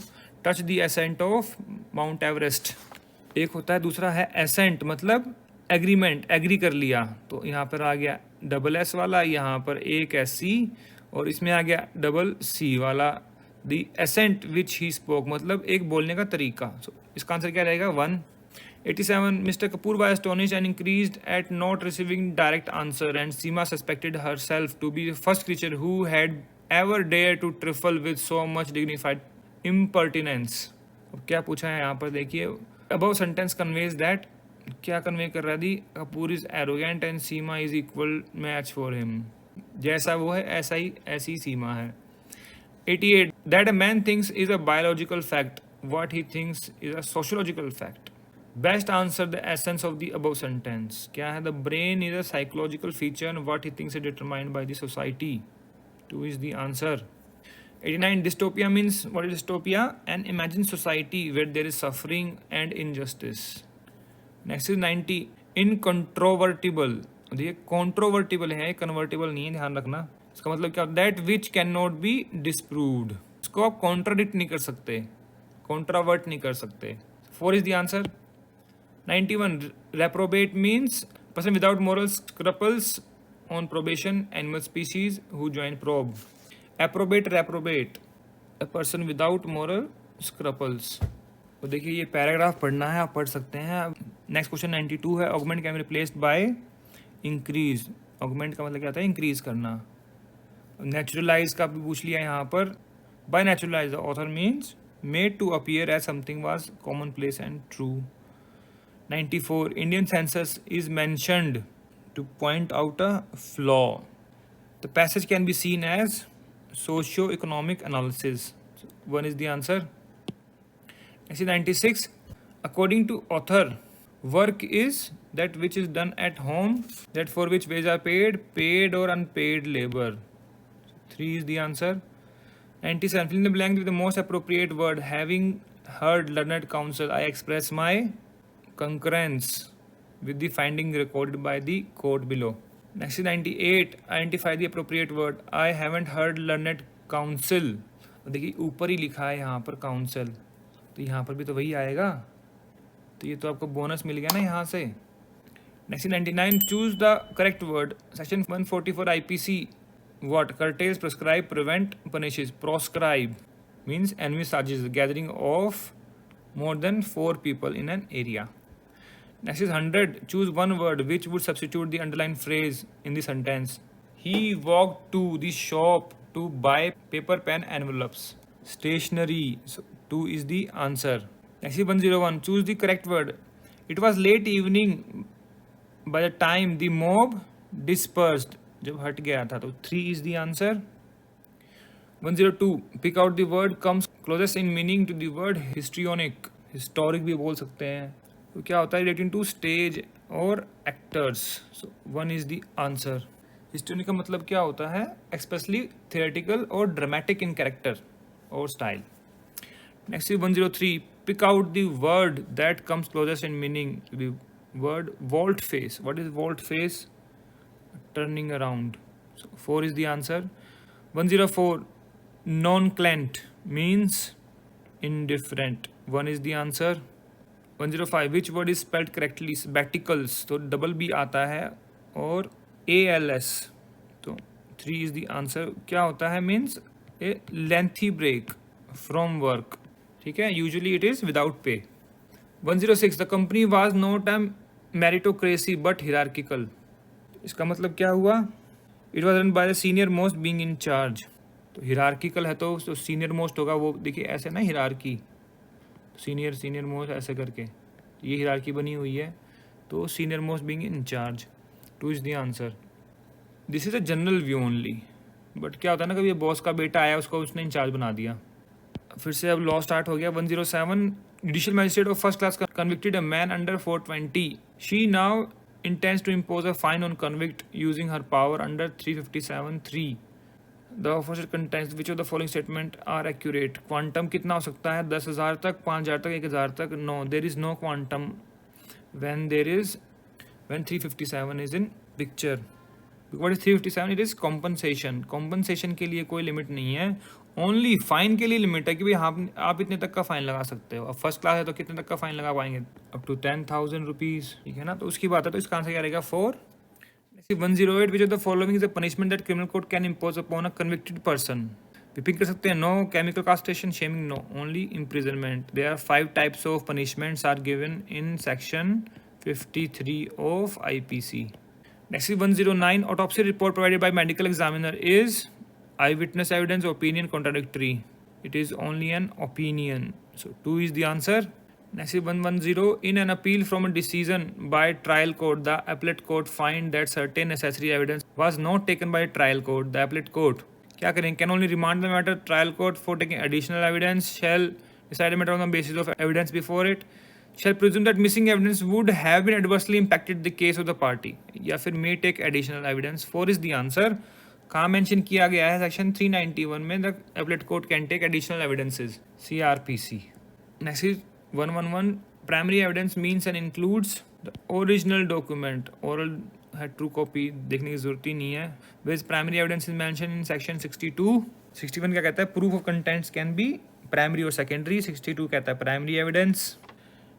touch the ascent of mount Everest. एक होता है, दूसरा है एसेंट, मतलब एग्रीमेंट, एग्री कर लिया, तो यहाँ पर आ गया डबल एस वाला, यहाँ पर एक एस सी, और इसमें आ गया डबल सी वाला। The ascent which he spoke, मतलब एक बोलने का तरीका। सो इसका आंसर क्या रहेगा? 1. 87, mister Kapoor was astonished and increased at not receiving direct answer, and Seema suspected herself to be the first creature who had ever dared to trifle with so much dignified impertinence. अब क्या पूछा है यहाँ पर देखिए, above sentence conveys that, क्या convey कर रहा थी? Kapoor is arrogant and Seema is equal match for him, जैसा वो है ऐसा ही ऐसी सीमा है. 88. That a man thinks is a biological fact, what he thinks is a sociological fact. Best answer the essence of the above sentence. क्या है? The brain is a psychological feature and what he thinks is determined by the society. 2 is the answer. 89. Dystopia means, what is dystopia? An imagined society where there is suffering and injustice. Next is 90. Incontrovertible. देखिए controvertible है, convertible नहीं है, ध्यान रखना. इसका मतलब क्या? That which cannot be disproved. इसको आप contradict नहीं कर सकते, contravert नहीं कर सकते. 4 is the answer. 91. Reprobate means person without moral scruples on probation, animal species who join probe. Approbate, reprobate, a person without moral scruples. तो देखिए ये पैराग्राफ पढ़ना है, आप पढ़ सकते हैं. नेक्स्ट क्वेश्चन 92 है. Augment can be replaced by increase. Augment का मतलब क्या होता है? इंक्रीज करना. नेचुरलाइज का भी पूछ लिया यहाँ पर. By naturalize the author means made to appear as something was common place and true. 94. Indian census is mentioned to point out a flaw. The passage can be seen as socio-economic analysis. 1 is the answer. Next is 96. According to author, work is that which is done at home, that for which wages are paid, paid or unpaid labor. 3 is the answer. 97. Fill in the blank with the most appropriate word. Having heard learned counsel, I express my concurrence with the finding recorded by the court below. Next is 98. Identify the appropriate word. I haven't heard learned counsel. देखिए ऊपर ही लिखा है यहाँ पर counsel, तो यहाँ पर भी तो वही आएगा, तो ये तो आपको बोनस मिल गया ना यहाँ से. Next is 99. Choose the correct word. Section 144 IPC. What? Curtails, prescribe, prevent, punishes. Proscribe means envisages the gathering of more than 4 people in an area. Next is 100. Choose one word which would substitute the underlined phrase in the sentence. He walked to the shop to buy paper, pen, envelopes. Stationery. So 2 is the answer. Next is 101. Choose the correct word. It was late evening by the time the mob dispersed. जब हट गया था, तो 3 is the answer. 102. Pick out the word comes closest in meaning to the word histrionic. Historic भी बोल सकते हैं. तो क्या होता है? Relating to stage और actors. So 1 is the answer. Historic का मतलब क्या होता है? एक्सपेशली थियोरेटिकल और ड्रामेटिक इन कैरेक्टर और style. Next is 103, pick out the word that comes closest in meaning to the word volte face. What is volte face? Turning around. So 4 is the answer. 104, non-client means indifferent. 1 is the answer. 105, which word is spelled correctly? Spectacles, तो double B आता है और ALS, तो 3 is the answer. क्या होता है? Means a lengthy break from work. ठीक है, usually it is without pay. 106, the company was not a meritocracy but hierarchical. इसका मतलब क्या हुआ? It was run by the senior most being in charge. तो हिरार्किकल है तो सीनियर मोस्ट होगा, वो देखिए ऐसे ना हिरार्की, सीनियर मोस्ट ऐसे करके, तो ये हिरार्की बनी हुई है, तो senior most being in charge. 2 is the answer. This is a general view only, but क्या होता है ना, कभी बॉस का बेटा आया, उसको उसने इंचार्ज बना दिया। फिर से अब लॉ स्टार्ट हो गया। 107, judicial magistrate of first class convicted a man under 420। She now intends to impose a fine on convict using her power under 357(3). The officer contends which of the following statement are accurate. Quantum कितना हो सकता है? 10,000 तक, 5,000 तक, 1,000 तक? No, there is no quantum when 357 is in picture. What is 357? It is compensation. Compensation के लिए कोई लिमिट नहीं है, ओनली फाइन के लिए लिमिट है कि भाई आप इतने तक का फाइन लगा सकते हो। अब फर्स्ट क्लास है तो कितने तक का फाइन लगा पाएंगे? अप टू 10,000 रुपीज़, ठीक है ना। तो उसकी बात है, तो इसका आंसर क्या रहेगा? 4। 108, which of the following is the punishment that criminal court can impose upon a convicted person? Whipping कर सकते हैं? No. Chemical castration, shaming? No. Only imprisonment. There are 5 types of punishments are given in section 53 of IPC. Next is 109, autopsy report provided by medical examiner is eyewitness evidence, opinion, contradictory. It is only an opinion. So 2 is the answer. Next is 110, in an appeal from a decision by trial court, the appellate court find that certain necessary evidence was not taken by trial court. The appellate court क्या करें? Can only remand the matter trial court for taking additional evidence, shall decide a matter on the basis of evidence before it, shall presume that missing evidence would have been adversely impacted the case of the party, या फिर may take additional evidence. 4 is the answer. कहाँ mention किया गया है? Section 391 में the appellate court can take additional evidences, CRPC. Next is 111, primary evidence means and includes the original document. Oral है true copy, देखने की जरूरत ही नहीं है. With primary evidence is mentioned in section 62. 61 क्या कहता है? Proof of contents can be primary or secondary. 62 कहता है primary evidence.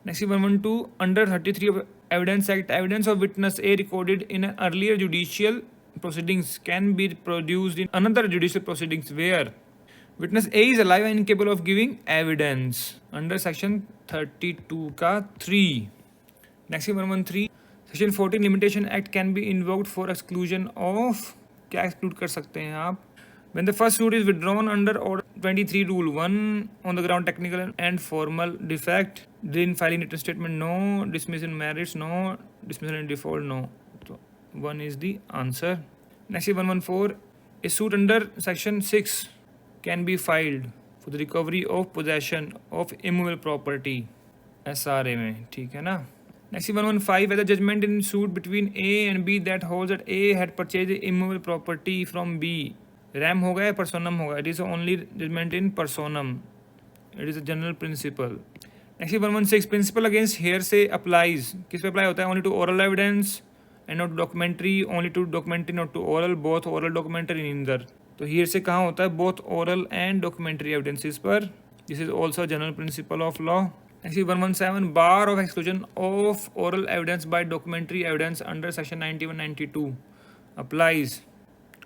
Next is 112, under 33 of Evidence Act, evidence of witness A recorded in an earlier judicial proceedings can be produced in another judicial proceedings where witness A is alive and incapable of giving evidence under section 32 का 3. Next is 113, section 14 limitation act can be invoked for exclusion of, क्या exclude कर सकते हैं आप? When the first suit is withdrawn under Order 23 Rule 1 on the ground technical and formal defect, in filing written statement, no. Dismissal in merits, no. Dismissal in default, no. So 1 is the answer. Next is 114, a suit under section 6 can be filed for the recovery of possession of immovable property, SRA में, ठीक है ना. Next is 115, whether judgment in suit between A and B that holds that A had purchased the immovable property from B, rem होगा या personam होगा? It is only judgment in personam. It is a general principle. Next 116, principle against hearsay applies, किस पे apply होता है? Only to oral evidence and not documentary, only to documentary not to oral, both oral documentary इन. तो hearsay कहाँ होता है? Both oral and documentary evidences पर. This is also general principle of law. Next 117, bar of exclusion of oral evidence bye documentary evidence under section 91-92 applies.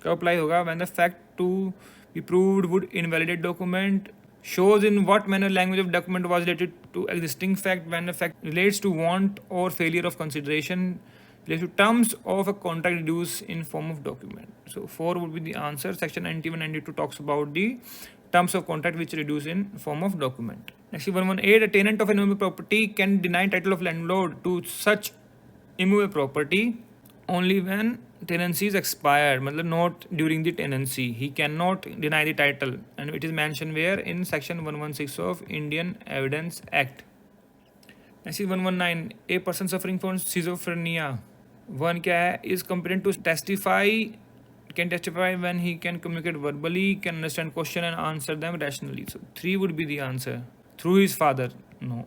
कब apply होगा? when the fact to be proved would invalidate document, shows in what manner language of document was related to existing fact, when the fact relates to want or failure of consideration, relates to terms of a contract reduced in form of document. So 4 would be the answer. Section 91-92 talks about the terms of contract which reduce in form of document. Next 118, a tenant of an immovable property can deny title of landlord to such immovable property only when tenancy is expired, मतलब not during the tenancy. He cannot deny the title, and it is mentioned where? In section 116 of Indian Evidence Act. ऐसी 119 a person suffering from schizophrenia 1 क्या है, is competent to testify, can testify when he can communicate verbally, can understand question and answer them rationally. So 3 would be the answer. Through his father, no.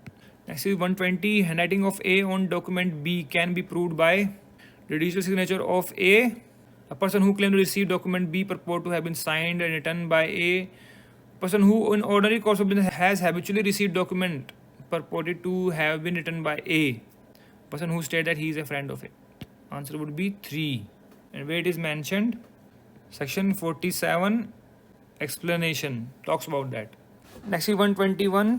Next is 120, handwriting of A on document B can be proved by the digital signature of A person who claimed to receive document B purport to have been signed and written by A person who in ordinary course of business has habitually received document purported to have been written by A person who stated that he is a friend of A. Answer would be 3. And where it is mentioned, Section 47 explanation talks about that. Next is 121.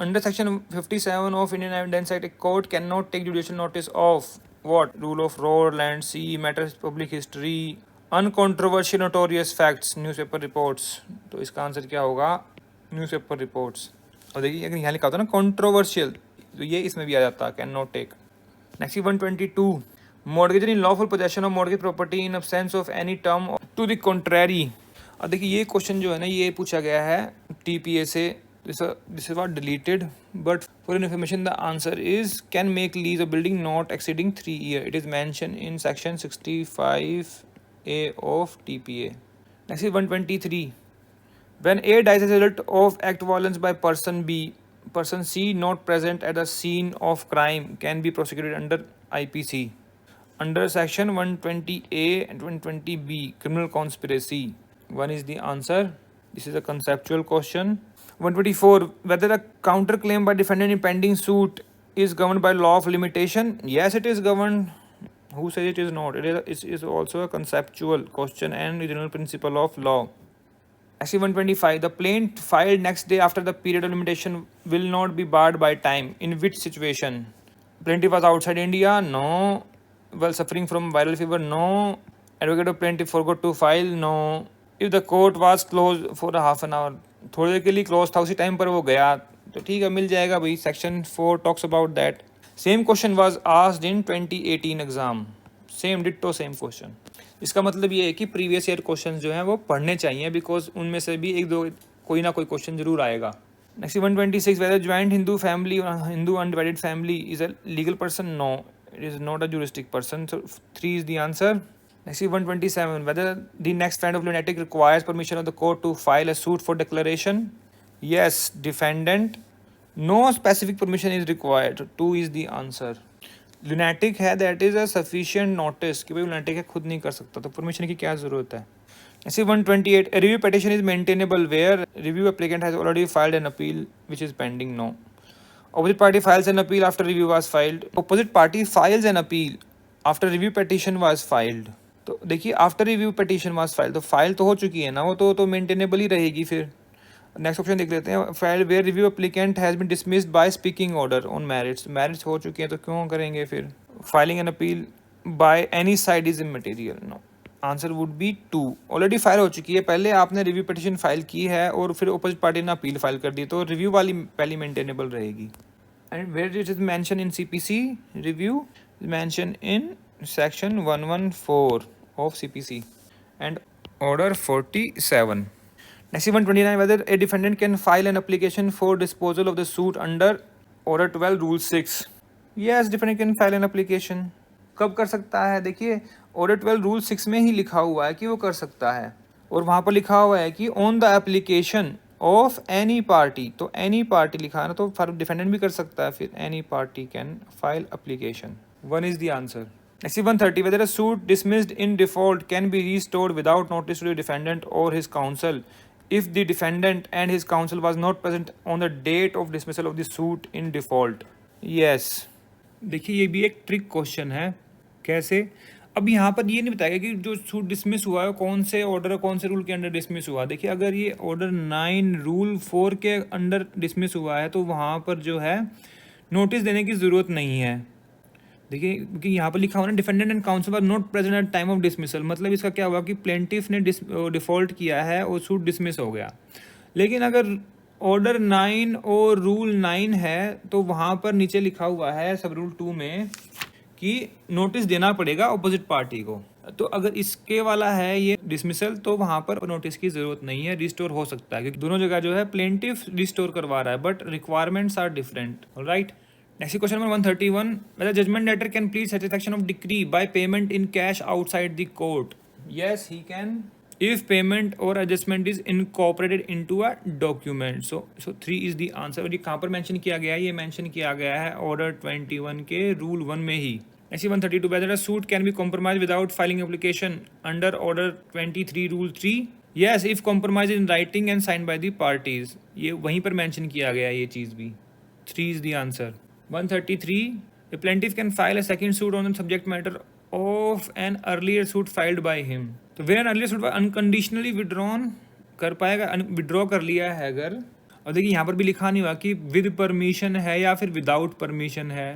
Under Section 57 of Indian Evidence Act, a court cannot take judicial notice of what? Rule of law, land, sea, matters of public history, uncontroversial notorious facts, newspaper reports. तो इसका answer क्या होगा? Newspaper reports. और देखिए अगर यहाँ लिखा होता है ना controversial, तो ये इसमें भी आ जाता, cannot take. Next is 122. Mortgage in lawful possession of mortgage property in absence of any term to the contrary. अब देखिए ये क्वेश्चन जो है ना ये पूछा गया है TPA से, this is what deleted, but for your information the answer is can make lease a building not exceeding 3 years. It is mentioned in section 65A of TPA. Next is 123. When A dies as a result of act violence by person B, person C not present at the scene of crime can be prosecuted under IPC. Under section 120A and 120B, criminal conspiracy. 1 is the answer. This is a conceptual question. 124. Whether a counterclaim by defendant in pending suit is governed by law of limitation? Yes, it is governed. Who says it is not? It is also a conceptual question and general principle of law. Actually, 125. The plaint filed next day after the period of limitation will not be barred by time. In which situation? Plaintiff was outside India? No. While suffering from viral fever? No. Advocate of plaintiff forgot to file? No. If the court was closed for a half an hour, थोड़ी देर के लिए close था, उसी time पर वो गया तो ठीक है मिल जाएगा भाई. Section 4 talks about that. Same question was asked in 2018 exam, same ditto same question. इसका मतलब ये है कि प्रीवियस ईयर क्वेश्चन जो हैं वो पढ़ने चाहिए, बिकॉज उनमें से भी एक दो कोई ना कोई क्वेश्चन जरूर आएगा. Next 126. Whether joint Hindu family और Hindu undivided family is a legal person? No, it is not a juristic person. So 3 is the answer. Next is 127. Whether the next friend of lunatic requires permission of the court to file a suit for declaration? Yes, defendant. No specific permission is required. 2 is the answer. Lunatic है, that is a sufficient notice कि भाई lunatic है, खुद नहीं कर सकता, तो permission की क्या ज़रूरत है. Next is 128. A review petition is maintainable where review applicant has already filed an appeal which is pending? No. Opposite party files an appeal after review was filed. Opposite party files an appeal after review petition was filed. तो देखिए after review petition was file, तो file तो हो चुकी है ना, वो तो मेंटेनेबल ही रहेगी. फिर नेक्स्ट ऑप्शन देख लेते हैं. File where review applicant has been dismissed by speaking order on merits. Merits हो चुकी हैं तो क्यों करेंगे फिर. Filing an appeal by any side is immaterial. No, answer would be 2. Already file हो चुकी है, पहले आपने रिव्यू पिटीशन फाइल की है और फिर अपोजिट पार्टी ने अपील फाइल कर दी, तो रिव्यू वाली पहली मेंटेनेबल रहेगी. And where it is mention in CPC, review is mention in section 114 of CPC and order 47. Next 129. Whether a defendant can file an application for disposal of the suit under order 12 rule 6? Yes, defendant can file an application. कब कर सकता है? देखिए order 12 rule 6 में ही लिखा हुआ है कि वो कर सकता है, और वहाँ पर लिखा हुआ है कि on the application of any party, तो any party लिखा है ना, तो डिफेंडेंट भी कर सकता है. फिर any party can file application. 1 is the answer. Next 130. Whether a suit dismissed in default can be restored without notice to the defendant or his counsel if the defendant and his counsel was not present on the date of dismissal of the suit in default? Yes. देखिए ये भी एक trick question है. कैसे? अब यहाँ पर ये नहीं बताया कि जो सूट डिसमिस हुआ है कौन से ऑर्डर और कौन से रूल के अंडर डिसमिस हुआ. देखिए अगर ये ऑर्डर 9 रूल 4 के अंडर डिसमिस हुआ है तो वहाँ पर जो है नोटिस देने की ज़रूरत नहीं है. देखिए क्योंकि यहाँ पर लिखा हुआ ना defendant and counsel are not present at time of dismissal, मतलब इसका क्या हुआ कि प्लेंटिफ ने डिफ़ॉल्ट किया है और सूट डिसमिस हो गया. लेकिन अगर ऑर्डर 9 और रूल 9 है तो वहाँ पर नीचे लिखा हुआ है सब रूल 2 में कि नोटिस देना पड़ेगा अपोजिट पार्टी को. तो अगर इसके वाला है ये डिसमिसल तो वहाँ पर नोटिस की ज़रूरत नहीं है, रिस्टोर हो सकता है, क्योंकि दोनों जगह जो है प्लेंटिफ रिस्टोर करवा रहा है but requirements are different. Right, next question number 131, whether judgment debtor can plead satisfaction of decree by payment in cash outside the court. Yes, he can if payment or adjustment is incorporated into a document. So 3 is the answer. और ये कहाँ पर mention किया गया है? ये mention किया गया है ऑर्डर 21 के रूल 1 में ही. Next 132, whether a suit can be compromised without filing application under order 23 rule 3. Yes, if compromise in writing and signed by the parties. ये वहीं पर मेंशन किया गया है ये चीज़ भी. 3 is the answer. 133, a plaintiff can file a second suit on the subject matter of an earlier suit filed by him. तो where an earlier suit was unconditionally withdrawn, कर पाएगा, विड्रॉ कर लिया है अगर, और देखिए यहाँ पर भी लिखा नहीं हुआ कि विद परमिशन है या फिर विदाउट परमिशन है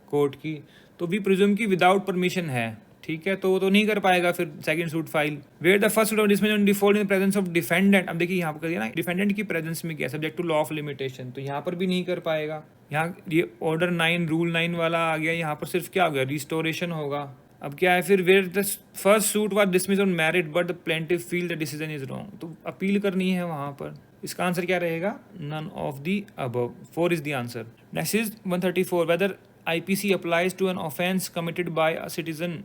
कोर्ट की, तो वी प्रिज्यूम की विदाउट परमिशन है, ठीक है, तो वो तो नहीं कर पाएगा फिर second suit file. Where the first suit of dismiss on default in presence of defendant. अब देखिए यहाँ पर कर दिया ना, डिफेंडेंट की प्रेजेंस में किया subject to law of limitation, तो यहाँ पर भी नहीं कर पाएगा. यहाँ ये ऑर्डर 9 रूल 9 वाला आ गया, यहाँ पर सिर्फ क्या हो गया, रिस्टोरेशन होगा. अब क्या है फिर, where the first suit was dismiss on merit but the plaintiff feel the decision is wrong, तो अपील करनी है वहाँ पर. इसका आंसर क्या रहेगा, none of the above. 4 is the answer. Next is 134, whether IPC applies to an offence committed by a citizen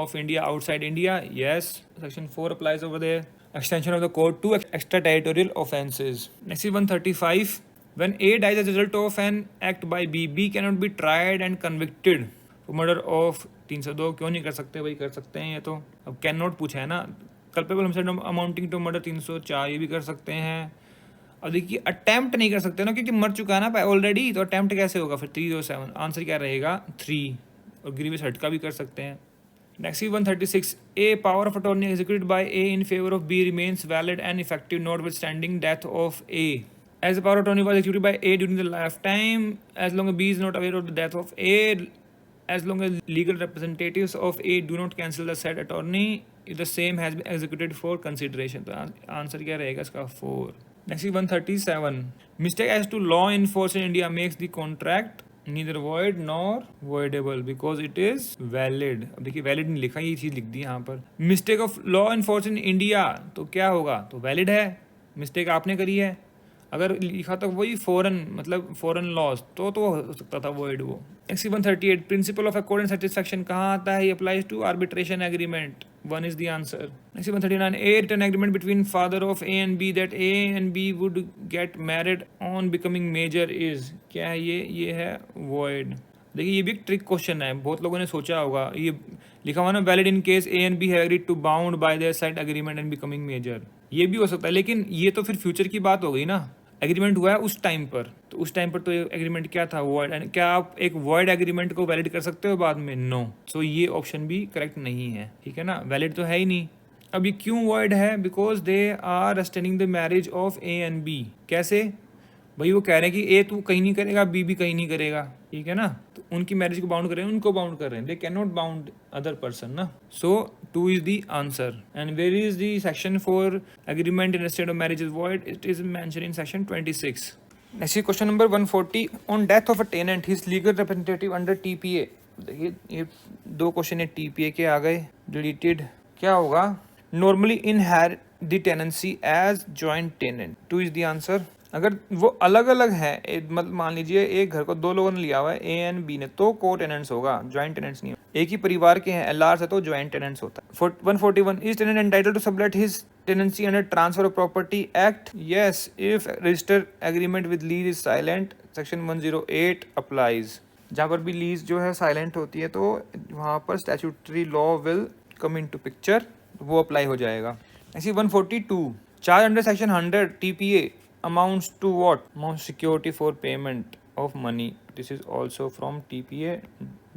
of India outside India. Yes, section 4 applies over there. Extension of the code to extraterritorial offences. Next is 135. When A dies as a result of an act by B, B cannot be tried and convicted for murder of 302. क्यों नहीं कर सकते भाई, कर सकते हैं ये तो. अब कैन नॉट पूछा है ना. Culpable homicide amounting to murder 304, ये भी कर सकते हैं. और देखिए अटेम्प्ट नहीं कर सकते ना, क्योंकि मर चुका है ना ऑलरेडी, तो अटेम्प्ट कैसे होगा फिर. 307, आंसर क्या रहेगा, 3. और ग्रीवियस हर्ट का भी कर सकते हैं. Next 136, a power of attorney executed by A in favour of B remains valid and effective notwithstanding death of A. As the power of attorney was executed by A during the life time, as long as B is not aware of the death of A, as long as legal representatives of A do not cancel the said attorney, if the same has been executed for consideration. तो answer क्या रहेगा इसका, 4. Next is 137, mistake as to law enforced in India makes the contract neither void nor voidable because it is valid. अब देखिए valid नहीं लिखा, ये चीज़ लिख दी यहाँ पर. Mistake of law enforce in India, तो क्या होगा, तो वैलिड है. मिस्टेक आपने करी है, अगर लिखा तो वही फॉरेन, मतलब फॉरेन लॉस, तो हो सकता था वॉइड वो. Next 138, principle of accord and satisfaction कहाँ आता है, ये applies to arbitration agreement. 1 is the answer. Next 139, A written agreement between father of A and B that A and B would get married on becoming major is, क्या है ये है void. देखिए ये भी एक ट्रिक क्वेश्चन है, बहुत लोगों ने सोचा होगा. ये लिखा हुआ ना, valid in case A and B have agreed to bound by their side agreement and becoming major. ये भी हो सकता है, लेकिन ये तो फिर फ्यूचर की बात हो गई ना. एग्रीमेंट हुआ है उस टाइम पर, तो उस टाइम पर तो एग्रीमेंट क्या था, वॉइड. एंड क्या आप एक वॉइड एग्रीमेंट को वैलिड कर सकते हो बाद में, नो. सो ये ऑप्शन भी करेक्ट नहीं है, ठीक है ना, वैलिड तो है ही नहीं. अब ये क्यों वॉइड है, because they are restraining the marriage of A and B. कैसे भाई, वो कह रहे हैं कि ए तू कहीं नहीं करेगा, बी भी कहीं नहीं करेगा, ठीक है ना, तो उनकी मैरिज को बाउंड कर रहे हैं, उनको बाउंड कर रहे हैं. They can not bound other person ना. सो 2 is the answer. And where is the section for agreement in state of marriage is void? It is mentioned in section 26. Next is question number 140. On death of a tenant, his legal representative under TPA. देखिए ये 2 question है TPA के आ गए, deleted. क्या होगा, normally inherit the tenancy as joint tenant. 2 is the answer. अगर वो अलग अलग है, मतलब मान लीजिए एक घर को 2 लोगों ने लिया हुआ है, ए एंड बी ने, तो को टेनेंट्स होगा, ज्वाइंट टेनेंट्स नहीं. एक ही परिवार के हैं, एलआर से, तो ज्वाइंट टेनेंट्स होता है. 141, is tenant entitled to sublet his tenancy under transfer of property act. Yes, if registered agreement with lease is silent, section 108 applies. जहाँ पर भी लीज जो है साइलेंट होती है, तो वहाँ पर statutory law will come in to picture, वो अप्लाई हो जाएगा. ऐसी 142, charge under section 100 TPA amounts to what? Amounts security for payment of money. This is also from TPA,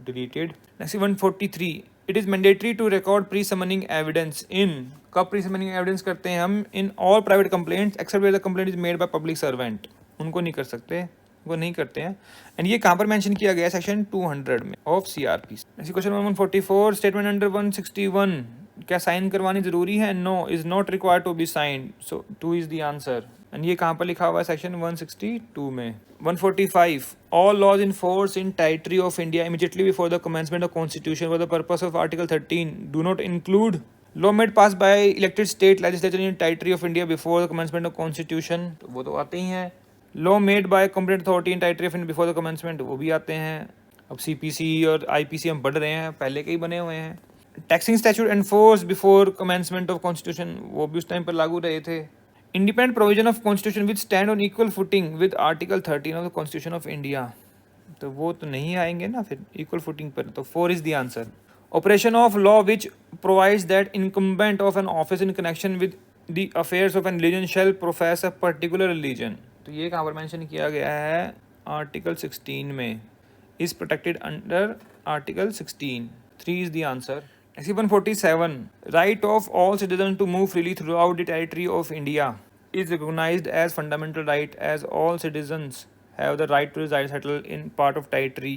deleted. Next 143. It is mandatory to record pre-summoning evidence in. कब pre-summoning evidence करते हैं हम? In all private complaints except where the complaint is made by public servant. उनको नहीं कर सकते, वो नहीं करते हैं. एंड ये कहाँ पर मेंशन किया गया है, सेक्शन 200 में of CRP. Next question 144, statement under 161, क्या साइन करवानी जरूरी है? No, is not required to be signed. So 2 is the answer. And ये कहाँ पर लिखा हुआ है, सेक्शन 162 में. 145, all laws in force in territory of India immediately before the commencement of constitution for the purpose of article 13 do not include law made pass by elected state legislature in territory of India before the commencement of constitution. तो वो तो आते ही हैं, law made by competent authority in territory of before the commencement, वो भी आते हैं। अब CPC और IPC हम पढ़ रहे हैं, पहले के ही बने हुए हैं। Taxing statute enforce before commencement of constitution, वो भी उस टाइम पर लागू रहे थे। Independent provision of constitution with stand on equal footing with article 13 of the constitution of India, तो वो तो नहीं आएंगे ना फिर इक्वल फुटिंग पर, तो 4 is the answer. Operation of law which provides that incumbent of an office in connection with the affairs of an religion shall profess a particular religion, तो ये कहाँ पर मेंशन किया गया है, आर्टिकल 16 में, is protected under article 16। 3 is the answer. Section 147, right of all citizens to move freely throughout the territory of India is recognized as fundamental right, as all citizens have the right to reside settled in part of territory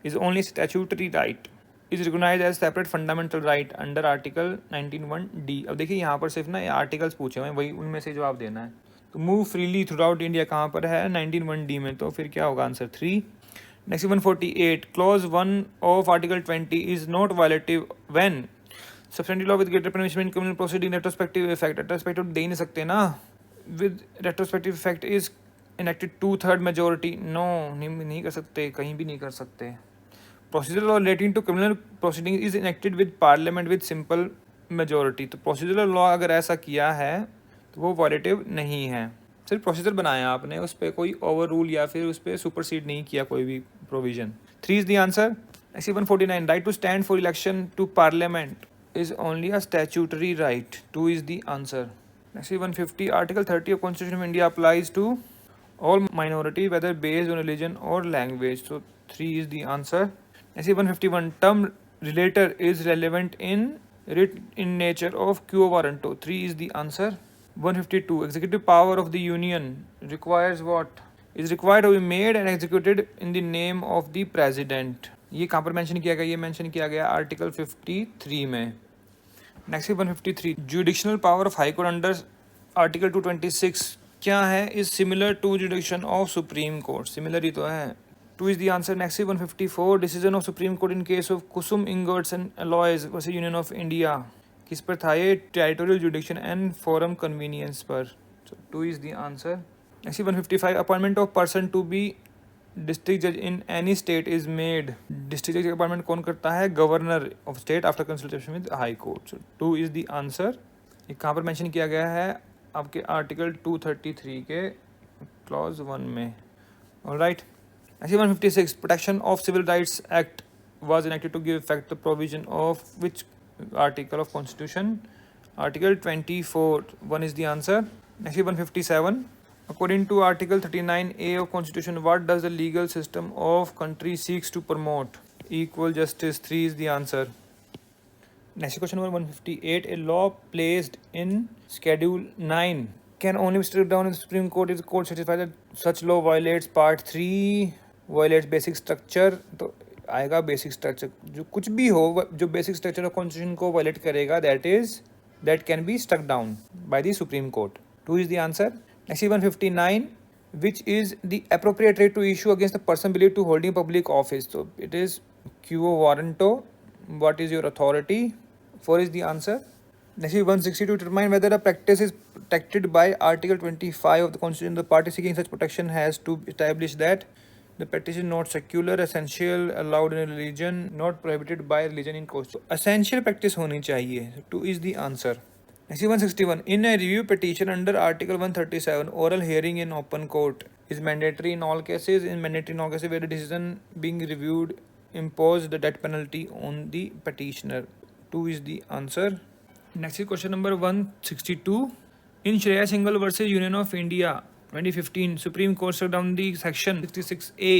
is only statutory right, is recognized as separate fundamental right under article 19(1)(d। अब देखिए यहाँ पर सिर्फ ना articles पूछे हुए हैं, वही उनमें से जवाब देना है। तो move freely through out India कहाँ पर है, 19(1)(d) में, तो फिर क्या होगा answer 3। Next 148, clause 1 of article 20 is not violative when substantive law with greater punishment criminal proceeding retrospective effect, retrospective दे ही नहीं सकते ना, with retrospective effect is enacted 2/3 majority, no नहीं कर सकते, कहीं भी नहीं कर सकते। Procedural law relating to criminal proceeding is enacted with parliament with simple majority, तो procedural law अगर ऐसा किया है तो वो violative नहीं है, सिर्फ प्रोसीजर बनाया आपने, उस पर कोई ओवर रूल या फिर उस पर सुपरसीड नहीं किया कोई भी provision. 3 is the answer. Section 149, right to stand for election to parliament is only a statutory right, 2 is the answer. Section 150, article 30 of constitution of India applies to all minority whether based on religion और language, तो 3 is the answer. Section 151, term relator is relevant in writ in nature of quo warranto, 3 is the answer. 152, executive power of the union requires what, is required to be made and executed in the name of the president, ये कहाँ पर mention किया गया, ये mention किया गया article 53 में। Next 153, judicial power of high court under article 226 क्या है, is similar to jurisdiction of supreme court, similar ही तो है, 2 is the answer. Next 154, decision of supreme court in case of Kusum Ingots and Alloys versus Union of India, किस पर था ये, territorial jurisdiction and forum convenience पर, so 2 is the answer. Next 155, appointment of person to B district जज in any state is made, district जज का appointment कौन करता है, governor of state after consultation with high court, so 2 is the answer. ये कहाँ पर मेंशन किया गया है, आपके आर्टिकल 233 के क्लॉज 1 में, alright. Next 156, protection of civil rights act was enacted to give effect to provision of which article of constitution, article 24, 1 is the answer। Next 157, according to article 39A of constitution, what does the legal system of country seeks to promote, equal justice, 3 is the answer। Next question number 158, a law placed in schedule 9 can only be struck down in the supreme court if the court certifies that such law violates part 3, violates basic structure, तो आएगा basic structure, जो कुछ भी हो जो basic structure of constitution को violate करेगा that can be struck down by the supreme court, 2 is the answer. Next 159, which is the appropriate writ to issue against the person believe to holding public office, तो it is quo warranto, what is your authority, 4 is the answer. Next 162, determine whether a practice is protected by article 25 of the constitution, the party seeking such protection has to establish that the practice is not secular, essential, allowed in a religion, not prohibited by religion in court, so essential practice होनी चाहिए, 2 is the answer। Next 161, in a review petition under article 137, oral hearing in open court is mandatory in all cases, where the decision being reviewed impose the death penalty on the petitioner, 2 is the answer। Next is question number 162, in Shreya Singhal versus Union of India 2015, Supreme Court struck down the section 66A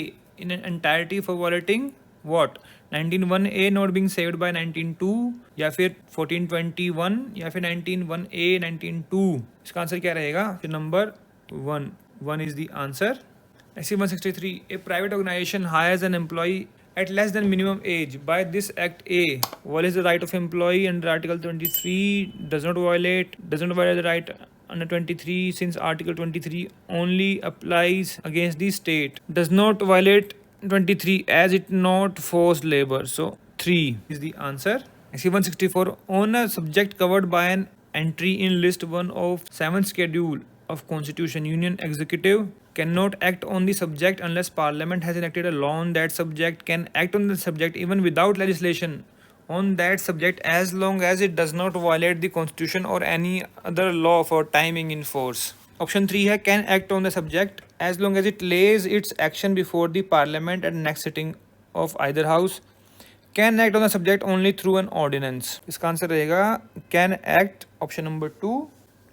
in an entirety for violating what, 19(1)(a) not being saved by 19(2), या फिर 14(21), या फिर 19(1)(a), 19(2), इसका answer क्या रहेगा, फिर number 1 is the answer। Next 163, a private organization hires an employee at less than minimum age, by this act A violates the right of employee under article 23, does not violate the right under 23, since article 23 only applies against the state, does not violate 23 as it not forced labor, so 3 is the answer। Next 164, on a subject covered by an entry in list 1 of 7th schedule of constitution, union executive cannot act on the subject unless parliament has enacted a law on that subject, can act on the subject even without legislation on that subject as long as it does not violate the constitution or any other law for timing in force. Option 3 है can act on the subject as long as it lays its action before the parliament at next sitting of either house, can act on the subject only through an ordinance. इसका answer रहेगा can act, option number 2.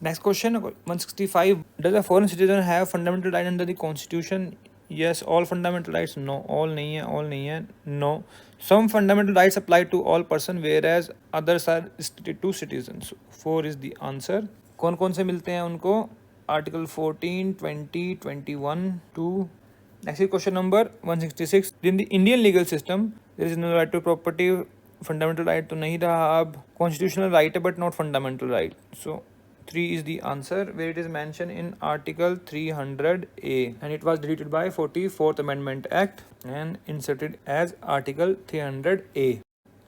Next question 165. Does a foreign citizen have fundamental right under the constitution? Yes, all fundamental rights. No, all नहीं है, all नहीं है. No, some fundamental rights apply to all person whereas others are restricted to citizens. 4 is the answer. कौन कौन से मिलते हैं उनको? Article 14, 20, 21, 2. Next question number 166. In the Indian legal system there is no right to property. Fundamental right तो नहीं रहा, अब constitutional right है but not fundamental right. So 3 is the answer, where it is mentioned in Article 300A and it was deleted by 44th Amendment Act and inserted as Article 300A.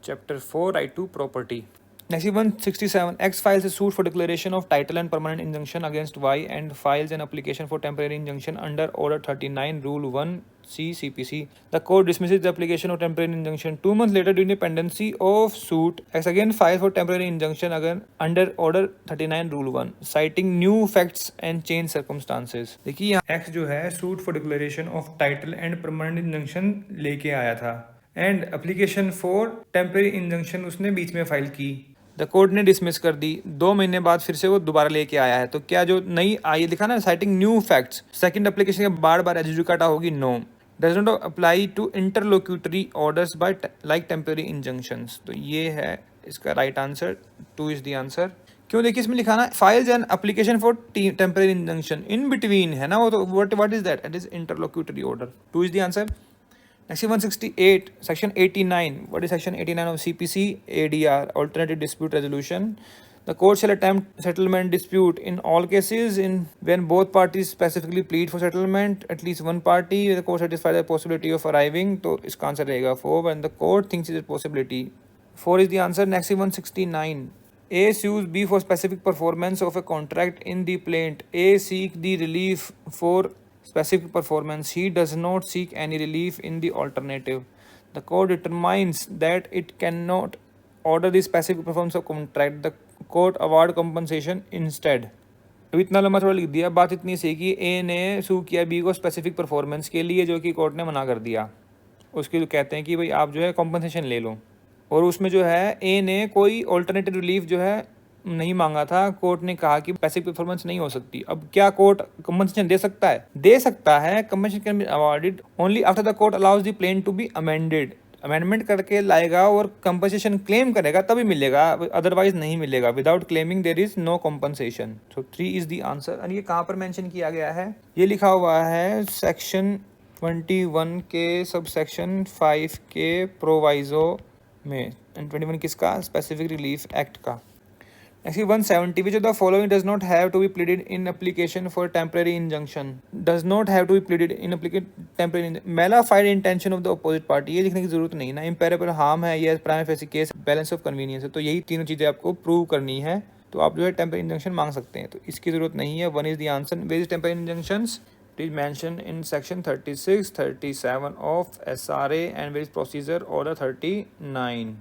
Chapter 4, Right to Property. Next 167. X files a suit for declaration of title and permanent injunction against Y and files an application for temporary injunction under Order 39 Rule 1 C CPC. The court dismisses the application of temporary injunction. 2 months later, during the pendency of suit, X again files for temporary injunction again under Order 39 Rule 1, citing new facts and changed circumstances. देखिए यहाँ X जो है suit for declaration of title and permanent injunction लेके आया था and application for temporary injunction उसने बीच में file की. द कोर्ट ने डिसमिस कर दी. 2 महीने बाद फिर से वो दोबारा लेके आया है. तो क्या जो नई आई लिखा ना citing new facts, second application के बार बार एजुजुकाटा होगी. No, does not apply to interlocutory orders by like temporary injunctions. तो ये है इसका right answer. 2 is the answer. क्यों? देखिए इसमें लिखा ना files an application for temporary injunction in between है ना वो. तो what is that? It is interlocutory order. 2 is the answer. Next 168. Section 89. What is section 89 of CPC? ADR, Alternative Dispute Resolution. The court shall attempt settlement dispute in all cases in when both parties specifically plead for settlement. At least one party the court satisfies the possibility of arriving. तो इसका answer रहेगा 4 when the court thinks it is a possibility. 4 is the answer. Next 169. A sues B for specific performance of a contract in the plaint. A seek the relief for specific performance. He does not seek any relief in the alternative. The court determines that it cannot order the specific performance of contract. The court award compensation instead. तो इतना लंबा थोड़ा लिख दिया. बात इतनी सी कि ए ने सू किया बी को स्पेसिफिक परफॉर्मेंस के लिए जो कि कोर्ट ने मना कर दिया. उसके लिए कहते हैं कि भाई आप जो है कॉम्पनसेशन ले लो. और उसमें जो है ए ने कोई ऑल्टरनेटिव रिलीफ जो है नहीं मांगा था. कोर्ट ने कहा कि पैसिव परफॉर्मेंस नहीं हो सकती. अब क्या कोर्ट कंपनसेशन दे सकता है? दे सकता है. Compensation can be awarded only after the court allows the plaint to be amended. Amendment करके लाएगा और कंपनसेशन क्लेम करेगा तभी मिलेगा, अदरवाइज नहीं मिलेगा. Without claiming there is no compensation. So 3 is the answer. और ये कहाँ पर मेंशन किया गया है? ये लिखा हुआ है सेक्शन 21 के सब सेक्शन 5 के प्रोवाइजो में. एंड 21 किसका? स्पेसिफिक रिलीफ एक्ट का. Next 170. Which of the following does not have to be pleaded in application for temporary injunction? Does not have to be pleaded in temporary mala fide intention of the opposite party. ये लिखने की जरूरत नहीं ना. Imperable harm है, ये prima facie case, balance of convenience है. तो यही तीनों चीज़ें आपको प्रूव करनी है. तो आप जो है टेम्पररी इंजंक्शन मांग सकते हैं. तो इसकी जरूरत नहीं है. 1 is the answer. Where is temporary injunctions? It is mentioned in section 36, 37 of SRA and where is procedure order 39.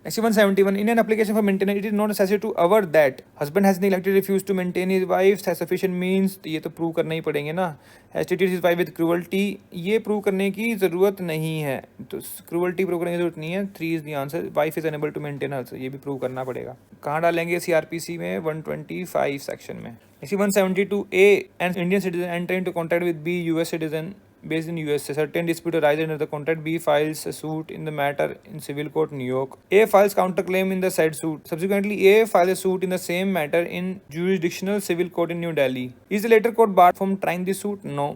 Next 171. In an application for maintenance, it is not necessary to aver that husband has neglectly refused to maintain his wife has sufficient means. ये तो prove करना ही पड़ेंगे ना. Has treated his wife with cruelty. ये prove करने की ज़रूरत नहीं है. तो cruelty प्रूव करने की ज़रूरत नहीं है. 3 is the answer. Wife is unable to maintain her. ये भी प्रूव करना पड़ेगा. कहाँ डालेंगे? CRPC में 125 सेक्शन में. Next 172. A. An Indian citizen enter into contact with B. US citizen based in USA. Certain dispute arises under the contract. B files a suit in the matter in civil court, New York. A files counterclaim in the said suit. Subsequently, A files a suit in the same matter in jurisdictional civil court in New Delhi. Is the later court barred from trying the suit? No,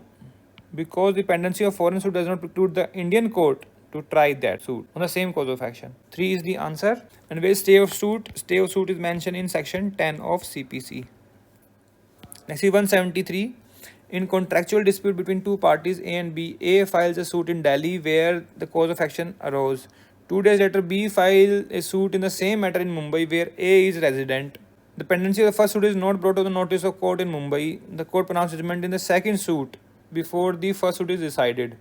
because the pendency of foreign suit does not preclude the Indian court to try that suit on the same cause of action. 3 is the answer. And where stay of suit? Stay of suit is mentioned in section 10 of CPC. Next 173. In contractual dispute between two parties A and B, A files a suit in Delhi where the cause of action arose. 2 days later, B files a suit in the same matter in Mumbai where A is resident. The pendency of the first suit is not brought to the notice of court in Mumbai. The court pronounced judgment in the second suit before the first suit is decided.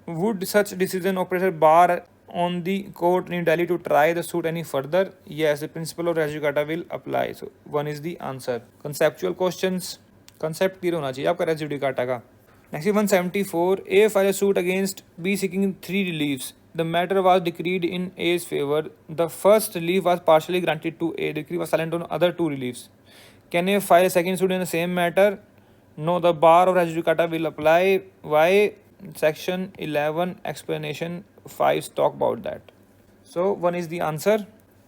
Would such decision operator bar on the court in Delhi to try the suit any further? Yes, the principle of res judicata will apply. So one is the answer. Conceptual questions. Concept clear होना चाहिए आपका res judicata का. Next is 174. A filed a suit against B seeking 3 reliefs. The matter was decreed in A's favor. The first relief was partially granted to A. The decree was silent on other 2 reliefs. Can A file a second suit in the same matter? No, the bar of res judicata will apply. Why? Section 11 explanation 5 talk about that. So 1 is the answer.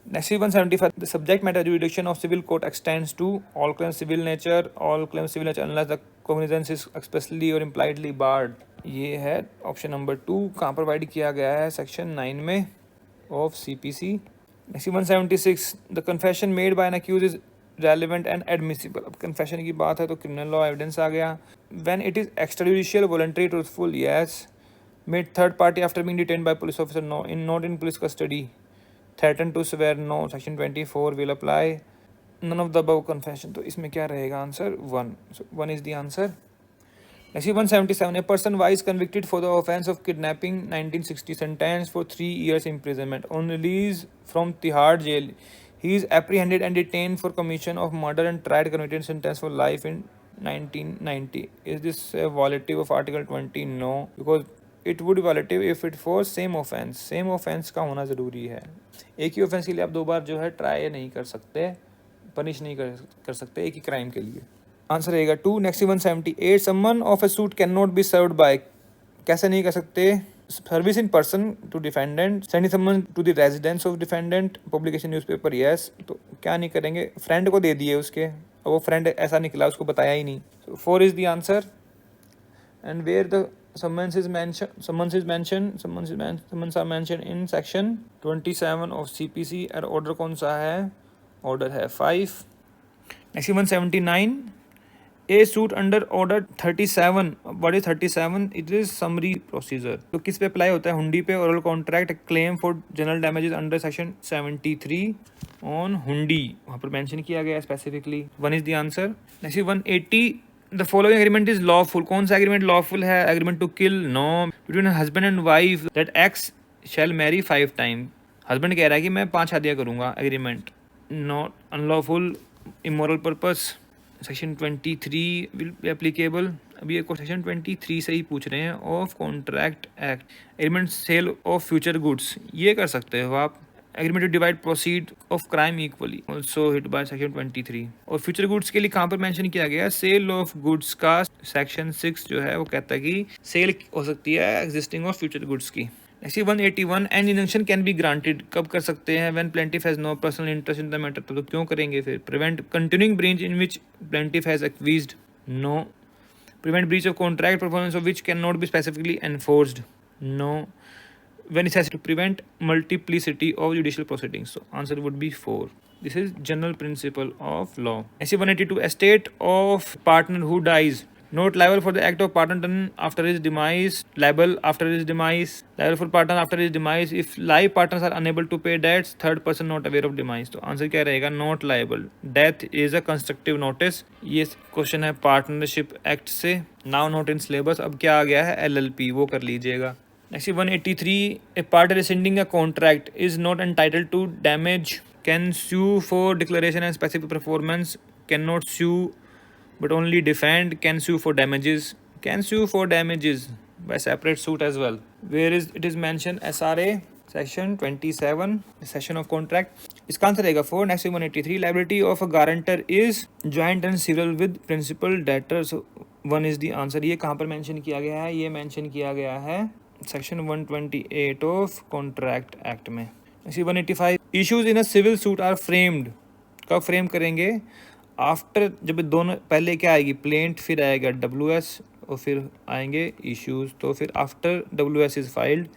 Next is 175. The subject matter jurisdiction of civil court extends to all claims civil nature unless the cognizance is expressly or impliedly barred. ये है option number 2 कहाँ provide किया गया है section 9 में of CPC. Next 176. The confession made by an accused is relevant and admissible. अब confession की बात है तो criminal law evidence आ गया. When it is extrajudicial, voluntary, truthful, yes. Made third party after being detained by police officer, no. Not in police custody. Threatened to swear, no. Section 24 will apply. None of the above confession. तो इसमें क्या रहेगा answer 1. So 1 is the answer. Next 177. A person was convicted for the offence of kidnapping 1960, sentenced for 3 years imprisonment. On release from Tihar jail, he is apprehended and detained for commission of murder and tried, convicted, sentenced for life in 1990. Is this a violative of Article 20? No, because it would be violative if it for same offence. Same offence का होना ज़रूरी है. एक ही offence के लिए आप 2 बार जो है ट्राई नहीं कर सकते, पनिश नहीं कर सकते एक ही क्राइम के लिए. आंसर रहेगा 2. Next 178. Summon of a suit can not be served by. कैसे नहीं कर सकते? Service in person to defendant, sending summon to the residence of defendant, publication newspaper, yes. तो क्या नहीं करेंगे? फ्रेंड को दे दिए उसके, और वो फ्रेंड ऐसा निकला उसको बताया ही नहीं. So 4 is the answer. And where the summons are mentioned in section 27 of CPC. और ऑर्डर कौन सा है? ऑर्डर है 5. Next 179. A suit under order 37. What is 37? It is summary procedure. तो किस पे अप्लाई होता है? हुंडी पे. Oral contract claim for general damages under section 73 on हुंडी, वहाँ पर मेंशन किया गया specifically. 1 is the answer. Next 180. The following agreement is lawful. कौन सा agreement lawful है? Agreement to kill? No. Between a husband and wife that X shall marry 5 times. Husband कह रहा है कि मैं 5 शादियाँ करूँगा. Agreement not unlawful. Immoral purpose. Section 23 will be applicable. अभी एक सेक्शन 23 से ही पूछ रहे हैं. Of Contract Act. Agreement sale of future goods. ये कर सकते हो आप. Agreement to divide proceed of crime equally, also hit by section 23. और future goods के लिए कहाँ पर mention किया गया? Sale of goods का section 6 जो है वो कहता है कि sale हो सकती है existing of future goods की. Next 181. An injunction can be granted. कब कर सकते हैं? When plaintiff has no personal interest in the matter. तो क्यों करेंगे फिर? Prevent continuing breach in which plaintiff has acquiesced. No. Prevent breach of contract performance of which cannot be specifically enforced. No. When it has to prevent multiplicity of judicial proceedings. So answer would be 4. This is general principle of law. SC 182. Estate of partner who dies not liable for the act of partner done after his demise. Liable after his demise. Liable for partner after his demise if live partners are unable to pay debts. Third person not aware of demise. तो answer क्या रहेगा? Not liable. Death is a constructive notice. ये question है partnership act से. Now not in syllabus. अब क्या आ गया है? LLP. वो कर लीजिएगा. Next 183. A party rescinding a contract is not entitled to damage. Can sue for declaration and specific performance. Cannot sue but only defend. Can sue for damages. Can sue for damages by separate suit as well. Where is it is mentioned? SRA section 27 section of contract. इसका answer रहेगा 4. Next 183. Liability of a guarantor is joint and several with principal debtor. So 1 is the answer. ये कहाँ पर mention किया गया है? ये mention किया गया है सेक्शन 128 ऑफ कॉन्ट्रैक्ट एक्ट में. 185. Issues in a civil suit are framed. कब फ्रेम करेंगे? आफ्टर, जब दोनों पहले क्या आएगी? प्लेंट, फिर आएगा WS और फिर आएंगे इश्यूज. तो फिर after WS is filed.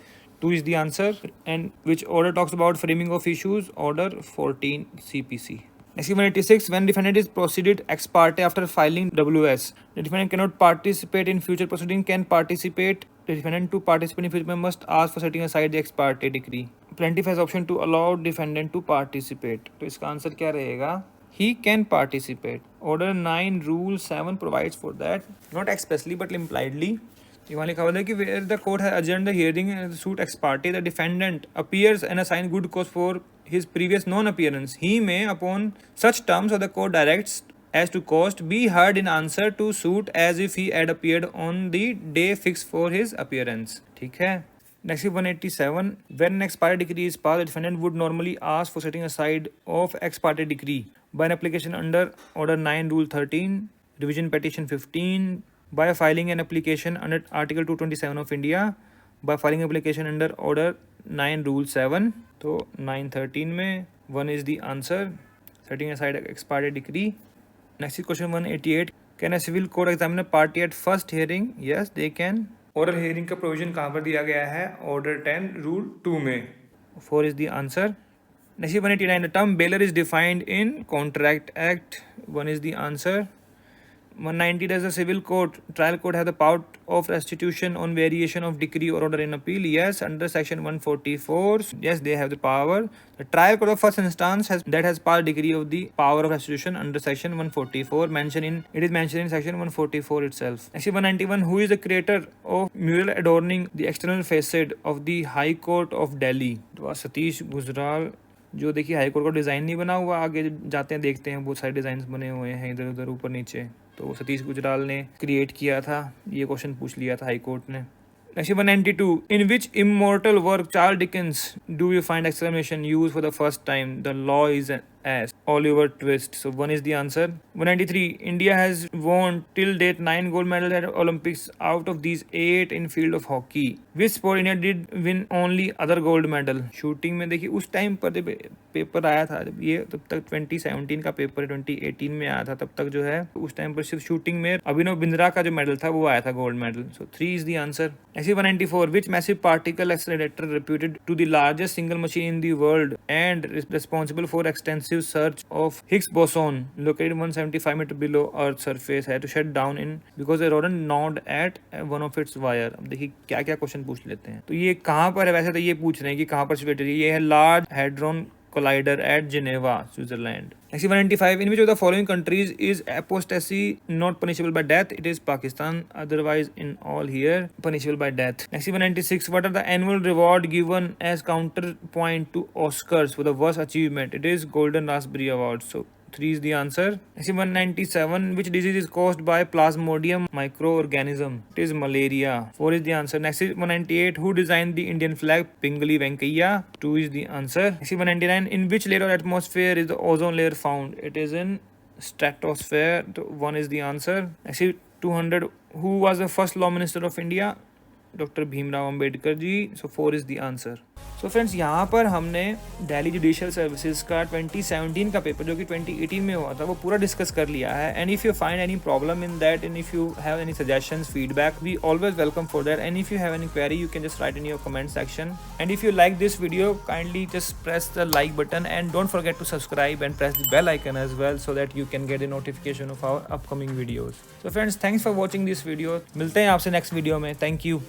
2 is the answer. And which order talks about framing of issues? Order 14 CPC. Next 186. When defendant is proceeded ex parte after filing WS, the defendant cannot participate in future proceeding. Can participate. The defendant to participate in future must ask for setting aside the ex parte decree. Plaintiff has option to allow defendant to participate. तो इसका answer क्या रहेगा? He can participate. Order 9 Rule 7 provides for that, not expressly but impliedly. वहाँ लिखा हुआ है कि where the court has adjourned the hearing and the suit ex parte, the defendant appears and assign good cause for his previous non-appearance. He may, upon such terms of the court directs as to cost, be heard in answer to suit as if he had appeared on the day fixed for his appearance. ठीक है. Next 187. When an ex parte decree is passed, the defendant would normally ask for setting aside of ex parte decree by an application under Order 9 Rule 13, Revision Petition 15, by filing an application under Article 227 of India, by filing application under Order 9 Rule 7. तो 913 में 1 is the answer, setting aside ex parte decree. Next is question 188. Can a civil court examine a party at first hearing? Yes, they can. Oral hearing का provision कहाँ पर दिया गया है? Order 10 Rule 2 में. 4 is the answer. Next is 189. The term bailer is defined in Contract Act. 1 is the answer. 190. Does the civil court, trial court have the power of restitution on variation of decree or order in appeal? Yes, under section 144. Yes, they have the power. The trial court of first instance has power decree of the power of restitution under section 144. It is mentioned in section 144 itself. Next 191. Who is the creator of mural adorning the external facade of the High Court of Delhi? It was Satish Gujral. जो देखिए high court का design नहीं बना हुआ, आगे जाते हैं देखते हैं बहुत सारे डिज़ाइन बने हुए हैं इधर उधर ऊपर नीचे, तो सतीश गुजराल ने क्रिएट किया था. ये क्वेश्चन पूछ लिया था हाई कोर्ट ने. Next 192. In which immortal work Charles Dickens do you find exclamation used for the first time? The law is an ass. Oliver Twist. So 1 is the answer. 193. India has won till date 9 gold medals at Olympics. Out of these 8 in field of hockey. Which sport India did win only other gold medal? Shooting में देखिए उस time पर जब paper आया था, जब ये तब तक 2017 का पेपर 2018 में आया था, तब तक जो है उस टाइम पर सिर्फ शूटिंग में अभिनव बिंद्रा का जो मेडल था वो आया था gold medal. So 3 is the answer. ऐसे 194. Which massive particle accelerator reputed to the largest single machine in the world and responsible for extensive search of Higgs boson located 175 meter below Earth's surface had to shut down in because a rodent gnawed at one of its wire. अब देखिए क्या क्या question पूछ लेते हैं. तो ये कहाँ पर है? वैसे तो ये पूछ रहे हैं कि कहाँ पर सिचुएटेड है. ये है large hadron collider at Geneva, Switzerland. Next 195. In which of the following countries is apostasy not punishable by death? It is Pakistan. Otherwise, in all here, punishable by death. Next 196. What are the annual reward given as counterpoint to Oscars for the worst achievement? It is Golden Raspberry Award. So 3 is the answer. Next 197. Which disease is caused by Plasmodium microorganism? It is malaria. 4 is the answer. Next is 198. Who designed the Indian flag? Pingali Venkaiah. 2 is the answer. Next is 199. In which layer of atmosphere is the ozone layer found? It is in stratosphere. 1 is the answer. Next is 200. Who was the first law minister of India? Doctor Bhimrao Ambedkar ji. So 4 is the answer. So friends यहाँ पर हमने Delhi judicial services का 2017 का paper जो कि 2018 में हुआ था वो पूरा डिस्कस कर लिया है. And if you find any problem in that and if you have any suggestions feedback we always welcome for that. And if you have any query you can just write in your comment section. And if you like this video kindly just press the like button and don't forget to subscribe and press the bell icon as well so that you can get a notification of our upcoming videos. So friends thanks for watching this video. मिलते हैं आपसे next video में. Thank you.